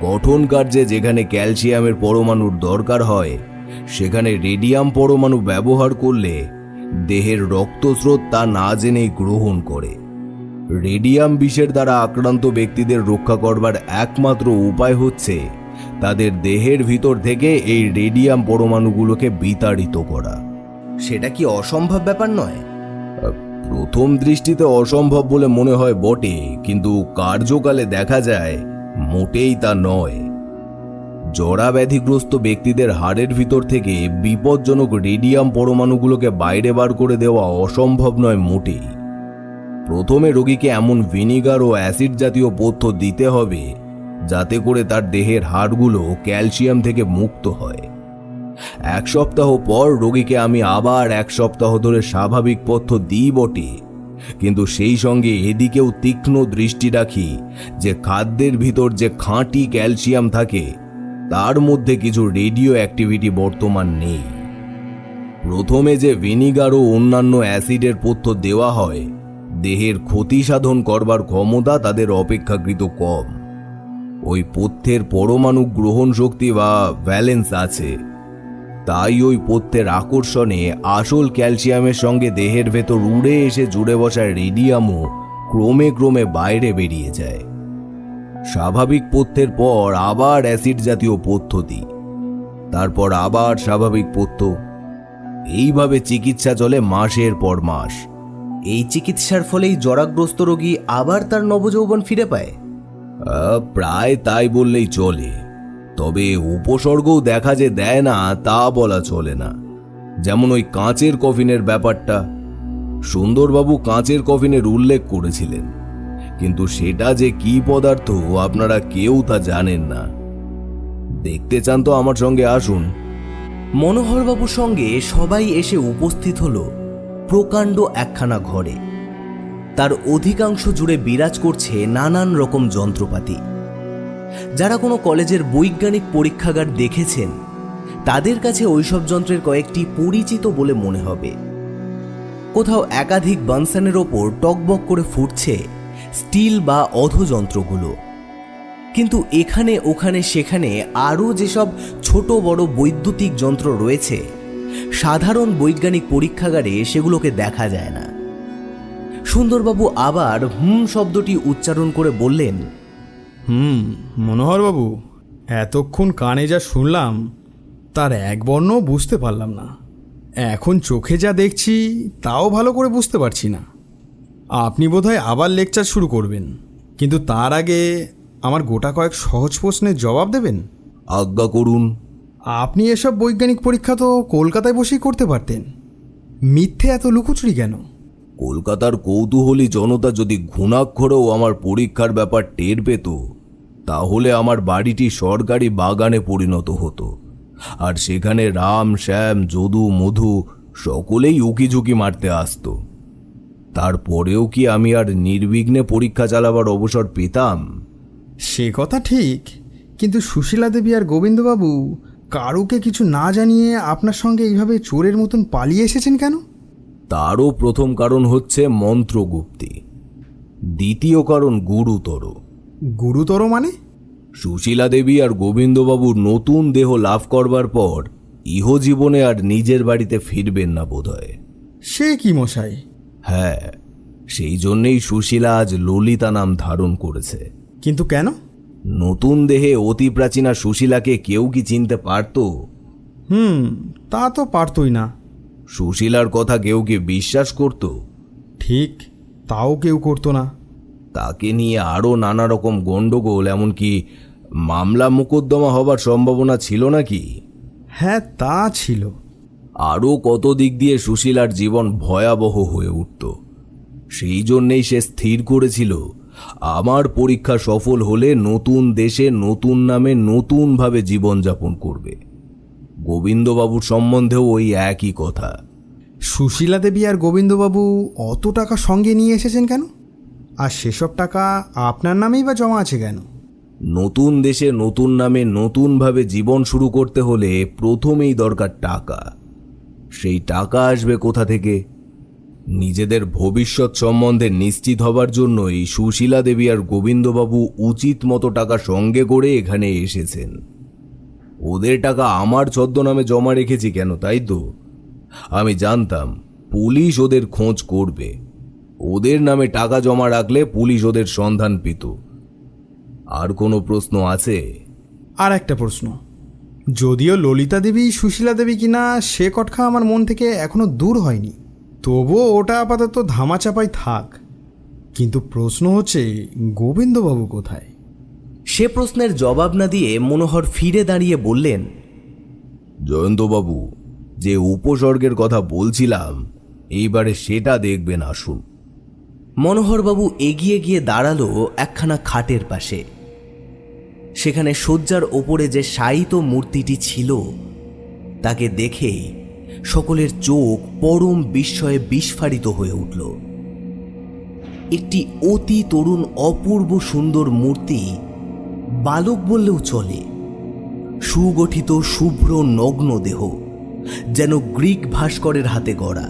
Speaker 4: গঠন কার্যে যেখানে ক্যালসিয়ামের পরমাণুর দরকার হয়, সেখানে রেডিয়াম পরমাণু ব্যবহার করলে দেহের রক্তস্রোত তা না জেনেই গ্রহণ করে। রেডিয়াম বিষের দ্বারা আক্রান্ত ব্যক্তিদের রক্ষা করবার একমাত্র উপায় হচ্ছে তাদের দেহের ভিতর থেকে এই রেডিয়াম পরমাণুগুলোকে বিতাড়িত করা।
Speaker 1: সেটা কি অসম্ভব ব্যাপার নয়?
Speaker 4: প্রথম দৃষ্টিতে অসম্ভব বলে মনে হয় বটে, কিন্তু কার্যকালে দেখা যায় মোটেই তা নয়। জরা ব্যাধিগ্রস্ত ব্যক্তিদের হাড়ের ভিতর থেকে বিপজ্জনক রেডিয়াম পরমাণুগুলোকে বাইরে বার করে দেওয়া অসম্ভব নয় মোটেই। প্রথমে রোগীকে এমন ভিনিগার ও অ্যাসিড জাতীয় পথ্য দিতে হবে যাতে করে তার দেহের হাড়গুলো ক্যালসিয়াম থেকে মুক্ত হয়। 1 সপ্তাহ পর রোগীকে আমি আবার 1 সপ্তাহ ধরে স্বাভাবিক পথ্য দিই বটে, কিন্তু সেই সঙ্গে এদিকেও তীক্ষ্ণ দৃষ্টি রাখি যে খাদ্যের ভিতর যে খাঁটি ক্যালসিয়াম থাকে তার মধ্যে কিছু রেডিও অ্যাক্টিভিটি বর্তমান নেই। প্রথমে যে ভিনিগার ও অন্যান্য অ্যাসিডের পথ্য দেওয়া হয় দেহের ক্ষতি সাধন করবার ক্ষমতা তাদের অপেক্ষাকৃত কম। ওই পথ্যের পরমাণু গ্রহণ শক্তি বা ভ্যালেন্স আছে, তাই ওই পথ্যের আকর্ষণে আসল ক্যালসিয়ামের সঙ্গে দেহের ভেতর উড়ে এসে জুড়ে বসা রেডিয়ামও ক্রমে ক্রমে বাইরে বেরিয়ে যায়। স্বাভাবিক পথ্যের পর আবার অ্যাসিড জাতীয় পথ্য দিই, তারপর আবার স্বাভাবিক পথ্য। এইভাবে চিকিৎসা চলে মাসের পর মাস।
Speaker 1: এই চিকিৎসার ফলেই জরাগ্রস্ত রোগী আবার তার নবযৌবন ফিরে পায়?
Speaker 4: প্রায় তাই বললেই চলে, তবে উপসর্গও দেখা যে দেয় না তা বলা চলে না। যেমন ওই কাঁচের কফিনের ব্যাপারটা। সুন্দরবাবু কাঁচের কফিনের উল্লেখ করেছিলেন, কিন্তু সেটা যে কি পদার্থ আপনারা কেউ তা জানেন না। দেখতে চান তো আমার সঙ্গে আসুন।
Speaker 1: মনোহরবাবুর সঙ্গে সবাই এসে উপস্থিত হলো প্রকাণ্ড একখানা ঘরে। তার অধিকাংশ জুড়ে বিরাজ করছে নানান রকম যন্ত্রপাতি। যারা কোনো কলেজের বৈজ্ঞানিক পরীক্ষাগার দেখেছেন তাদের কাছে ওইসব যন্ত্রের কয়েকটি পরিচিত বলে মনে হবে। কোথাও একাধিক বানসানের ওপর টকবক করে ফুটছে স্টিল বা অধোযন্ত্রগুলো, কিন্তু এখানে ওখানে সেখানে আরও যেসব ছোট বড় বৈদ্যুতিক যন্ত্র রয়েছে সাধারণ বৈজ্ঞানিক পরীক্ষাগারে সেগুলোকে দেখা যায় না। সুন্দরবাবু আবার শব্দটি উচ্চারণ করে বললেন,
Speaker 2: মনোহরবাবু, এতক্ষণ কানে যা শুনলাম তার এক বর্ণও বুঝতে পারলাম না। এখন চোখে যা দেখছি তাও ভালো করে বুঝতে পারছি না। আপনি বোধহয় আবার লেকচার শুরু করবেন, কিন্তু তার আগে আমার গোটা কয়েক সহজ প্রশ্নের জবাব দেবেন।
Speaker 4: আজ্ঞা করুন।
Speaker 2: আপনি এসব বৈজ্ঞানিক পরীক্ষা তো কলকাতায় বসেই করতে পারতেন, মিথ্যে এত লুকোচুরি কেন?
Speaker 4: কলকাতার কৌতূহলী জনতা যদি ঘুণাক্ষরেও আমার পরীক্ষার ব্যাপার টের পেত তাহলে আমার বাড়িটি সরকারি বাগানে পরিণত হতো, আর সেখানে রাম শ্যাম যদু মধু সকলেই উকিঝুঁকি মারতে আসতো। তারপরেও কি আমি আর নির্বিঘ্নে পরীক্ষা চালাবার অবসর পেতাম?
Speaker 2: সে কথা ঠিক, কিন্তু সুশীলা দেবী আর গোবিন্দবাবু কারুকে কিছু না জানিয়ে আপনার সঙ্গে এইভাবে চোরের মতন পালিয়ে এসেছেন কেন?
Speaker 4: তারও প্রথম কারণ হচ্ছে মন্ত্রগুপ্তি, দ্বিতীয় কারণ গুরুতর।
Speaker 2: গুরুতর মানে?
Speaker 4: সুশীলা দেবী আর গোবিন্দবাবুর নতুন দেহ লাভ করবার পর ইহজীবনে আর নিজের বাড়িতে ফিরবেন না বোধহয়।
Speaker 2: সে কি মশাই?
Speaker 4: হ্যাঁ, সেই জন্যেই সুশীলা আজ ললিতা নাম ধারণ করেছে।
Speaker 2: কিন্তু কেন?
Speaker 4: নতুন দেহে অতি প্রাচীনা সুশীলাকে কেউ কি চিনতে পারত?
Speaker 2: তা তো পারতই না।
Speaker 4: সুশীলার কথা কেউ কি বিশ্বাস করত?
Speaker 2: ঠিক, তাও কেউ করতো না।
Speaker 4: তাকে নিয়ে আরও নানা রকম গণ্ডগোল, এমনকি মামলা মোকদ্দমা হবার সম্ভাবনা ছিল নাকি?
Speaker 2: হ্যাঁ, তা ছিল।
Speaker 4: আরও কত দিক দিয়ে সুশীলার জীবন ভয়াবহ হয়ে উঠত। সেই জন্যেই সে স্থির করেছিল আমার পরীক্ষা সফল হলে নতুন দেশে নতুন নামে নতুনভাবে জীবনযাপন করবে। গোবিন্দবাবুর সম্বন্ধেও ওই একই কথা।
Speaker 2: সুশীলা দেবী আর গোবিন্দবাবু অত টাকা সঙ্গে নিয়ে এসেছেন কেন? আর সেসব টাকা আপনার নামেই বা জমা আছে কেন?
Speaker 4: নতুন দেশে নতুন নামে নতুনভাবে জীবন শুরু করতে হলে প্রথমেই দরকার টাকা। সেই টাকা আসবে কোথা থেকে? নিজেদের ভবিষ্যৎ সম্বন্ধে নিশ্চিত হবার জন্যই সুশীলা দেবী আর গোবিন্দবাবু উচিত মতো টাকা সঙ্গে করে এখানে এসেছেন। ওদের টাকা আমার ছদ্মনামে জমা রেখেছি কেন, তাই তো? আমি জানতাম পুলিশ ওদের খোঁজ করবে। ওদের নামে টাকা জমা রাখলে পুলিশ ওদের সন্ধান পেত। আর কোনো প্রশ্ন আছে?
Speaker 2: আর একটা প্রশ্ন, যদিও ললিতা দেবী সুশীলা দেবী কিনা সে কটকা আমার মন থেকে এখনো দূর হয়নি, তবুও ওটা আপাতত ধামাচাপাই থাক। কিন্তু প্রশ্ন হচ্ছে গোবিন্দবাবু কোথায়?
Speaker 1: সে প্রশ্নের জবাব না দিয়ে মনোহর ফিরে দাঁড়িয়ে বললেন,
Speaker 4: জয়ন্তবাবু, যে উপসর্গের কথা বলছিলাম এইবারে সেটা দেখবেন, আসুন।
Speaker 1: মনোহরবাবু এগিয়ে গিয়ে দাঁড়ালো একখানা খাটের পাশে। সেখানে শয্যার ওপরে যে শায়িত মূর্তিটি ছিল তাকে দেখেই সকলের চোখ পরম বিস্ময়ে বিস্ফারিত হয়ে উঠল। একটি অতি তরুণ অপূর্ব সুন্দর মূর্তি, বালক বললেও চলে, সুগঠিত শুভ্র নগ্ন দেহ, যেন গ্রিক ভাস্করের হাতে গড়া।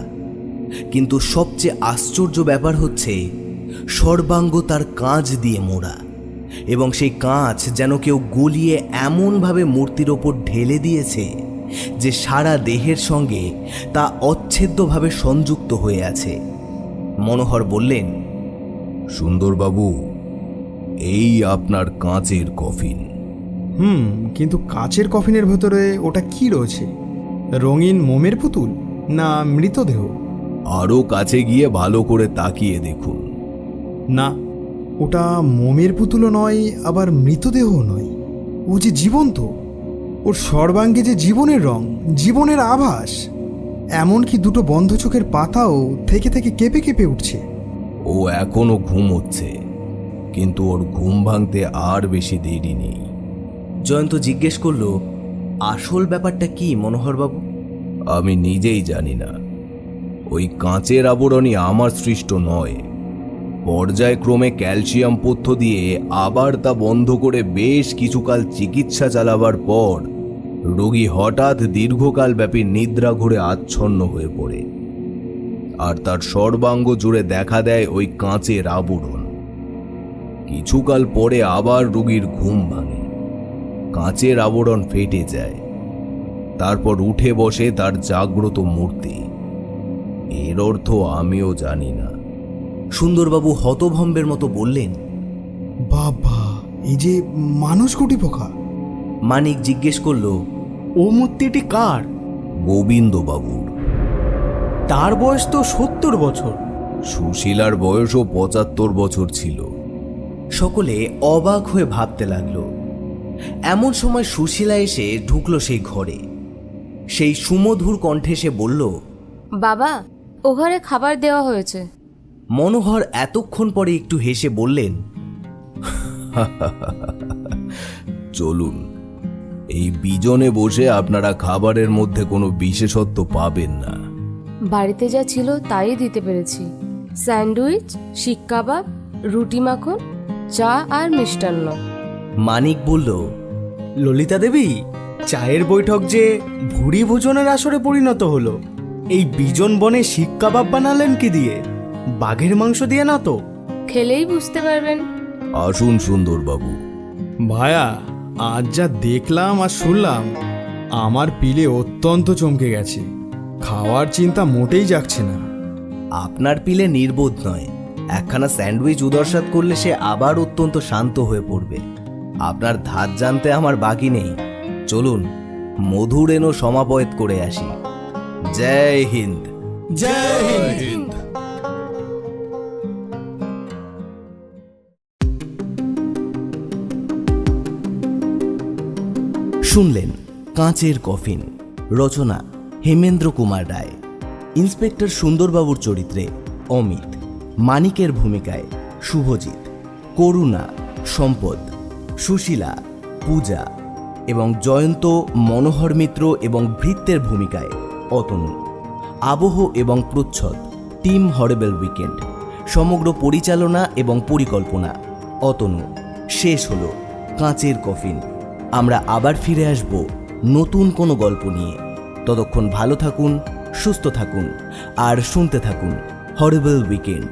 Speaker 1: কিন্তু সবচেয়ে আশ্চর্য ব্যাপার হচ্ছে সর্বাঙ্গ তার কাঁচ দিয়ে মোড়া, এবং সেই কাঁচ যেন কেউ গলিয়ে এমনভাবে মূর্তির ওপর ঢেলে দিয়েছে যে সারা দেহের সঙ্গে তা অচ্ছেদ্যভাবে সংযুক্ত হয়ে আছে। মনোহর বললেন,
Speaker 4: সুন্দরবাবু, এই আপনার কাঁচের কফিন।
Speaker 2: কিন্তু কাচের কফিনের ভেতরে ওটা কি রয়েছে? রঙিন মোমের পুতুল না মৃতদেহ?
Speaker 4: আরও কাছে গিয়ে ভালো করে তাকিয়ে দেখুন।
Speaker 2: না, ওটা মোমের পুতুলও নয়, আবার মৃতদেহও নয়। ও যে জীবন্ত, ওর সর্বাঙ্গে যে জীবনের রং, জীবনের আভাস। এমনকি দুটো বন্ধ চোখের পাতাও থেকে থেকে কেঁপে কেঁপে উঠছে।
Speaker 4: ও এখনো ঘুমোচ্ছে, কিন্তু ওর ঘুম ভাঙতে আর বেশি দেরি নেই।
Speaker 1: জয়ন্ত জিজ্ঞেস করল, আসল ব্যাপারটা কি মনোহরবাবু?
Speaker 4: আমি নিজেই জানি না। ওই কাঁচের আবরণই আমার সৃষ্ট নয়। পর্যায়ক্রমে ক্যালসিয়াম পথ্য দিয়ে আবার তা বন্ধ করে বেশ কিছুকাল চিকিৎসা চালাবার পর রোগী হঠাৎ দীর্ঘকাল ব্যাপী নিদ্রা ঘুরে আচ্ছন্ন হয়ে পড়ে, আর তার সর্বাঙ্গ জুড়ে দেখা দেয় ওই কাঁচের আবরণ। কিছুকাল পরে আবার রোগীর ঘুম ভাঙে, কাঁচের আবরণ ফেটে যায়, তারপর উঠে বসে তার জাগ্রত মূর্তি। এর অর্থ আমিও জানি না।
Speaker 1: সুন্দরবাবু হতভম্বের মতো বললেন,
Speaker 2: বাবা, এই যে মানুষ কুটি পোকা।
Speaker 1: মানিক জিজ্ঞেস করল,
Speaker 3: ও মূর্তিটি কার?
Speaker 4: গোবিন্দবাবুর।
Speaker 3: তার বয়স তো 70 বছর।
Speaker 4: সুশীলার বয়সও 75 বছর ছিল।
Speaker 1: সকলে অবাক হয়ে ভাবতে লাগলো। এমন সময় সুশীলা এসে ঢুকলো সেই ঘরে। সেই সুমধুর কণ্ঠে সে বলল,
Speaker 6: বাবা, ও ঘরে খাবার দেওয়া হয়েছে।
Speaker 1: মনোহর এতক্ষণ পরে একটু হেসে বললেন,
Speaker 4: চলুন, এই বিজনে বসে আপনারা খাবারের মধ্যে কোনো বিশেষত্ব পাবেন না।
Speaker 6: বাড়িতে যা ছিল তাই দিতে পেরেছি। স্যান্ডউইচ, শিক কাবাব, রুটি মাখন, চা আর মিষ্টান্ন।
Speaker 1: মানিক বলল,
Speaker 3: ললিতা দেবী, চায়ের বৈঠক যে ভুরি ভোজনের আসরে পরিণত হলো। এই বিজন বনে শিক কাবাব বানালেন কি দিয়ে? বাঘের মাংস দিয়ে না তো?
Speaker 6: খেলেই বুঝতে পারবেন।
Speaker 4: আসুন সুন্দরবাবু।
Speaker 2: ভায়া, আজ যা দেখলাম আর শুনলাম, আমার পিলে অত্যন্ত চমকে গেছে। খাওয়ার চিন্তা মোটেই যাচ্ছে না।
Speaker 1: আপনার পিলে নির্বোধ নয়। একখানা স্যান্ডউইচ উদরসাত করলে সে আবার অত্যন্ত শান্ত হয়ে পড়বে। আপনার ধাত জানতে আমার বাকি নেই। চলুন, মধুর এনো সমাপয়েত করে আসি। জয় হিন্দ।
Speaker 2: জয় হিন্দ।
Speaker 1: শুনলেন কাঁচের কফিন, রচনা হেমেন্দ্র কুমার রায়। ইন্সপেক্টর সুন্দরবাবুর চরিত্রে অমিত, মানিকের ভূমিকায় শুভজিৎ, করুণা, সম্পদ, সুশীলা, পূজা এবং জয়ন্ত, মনোহর মিত্র এবং ভৃত্যের ভূমিকায় অতনু। আবহ এবং প্রচ্ছদ টিম হরেবল উইকেন্ড। সমগ্র পরিচালনা এবং পরিকল্পনা অতনু। শেষ হলো কাঁচের কফিন। আমরা আবার ফিরে আসব নতুন কোনো গল্প নিয়ে। ততক্ষণ ভালো থাকুন, সুস্থ থাকুন আর শুনতে থাকুন হরেবল উইকেন্ড।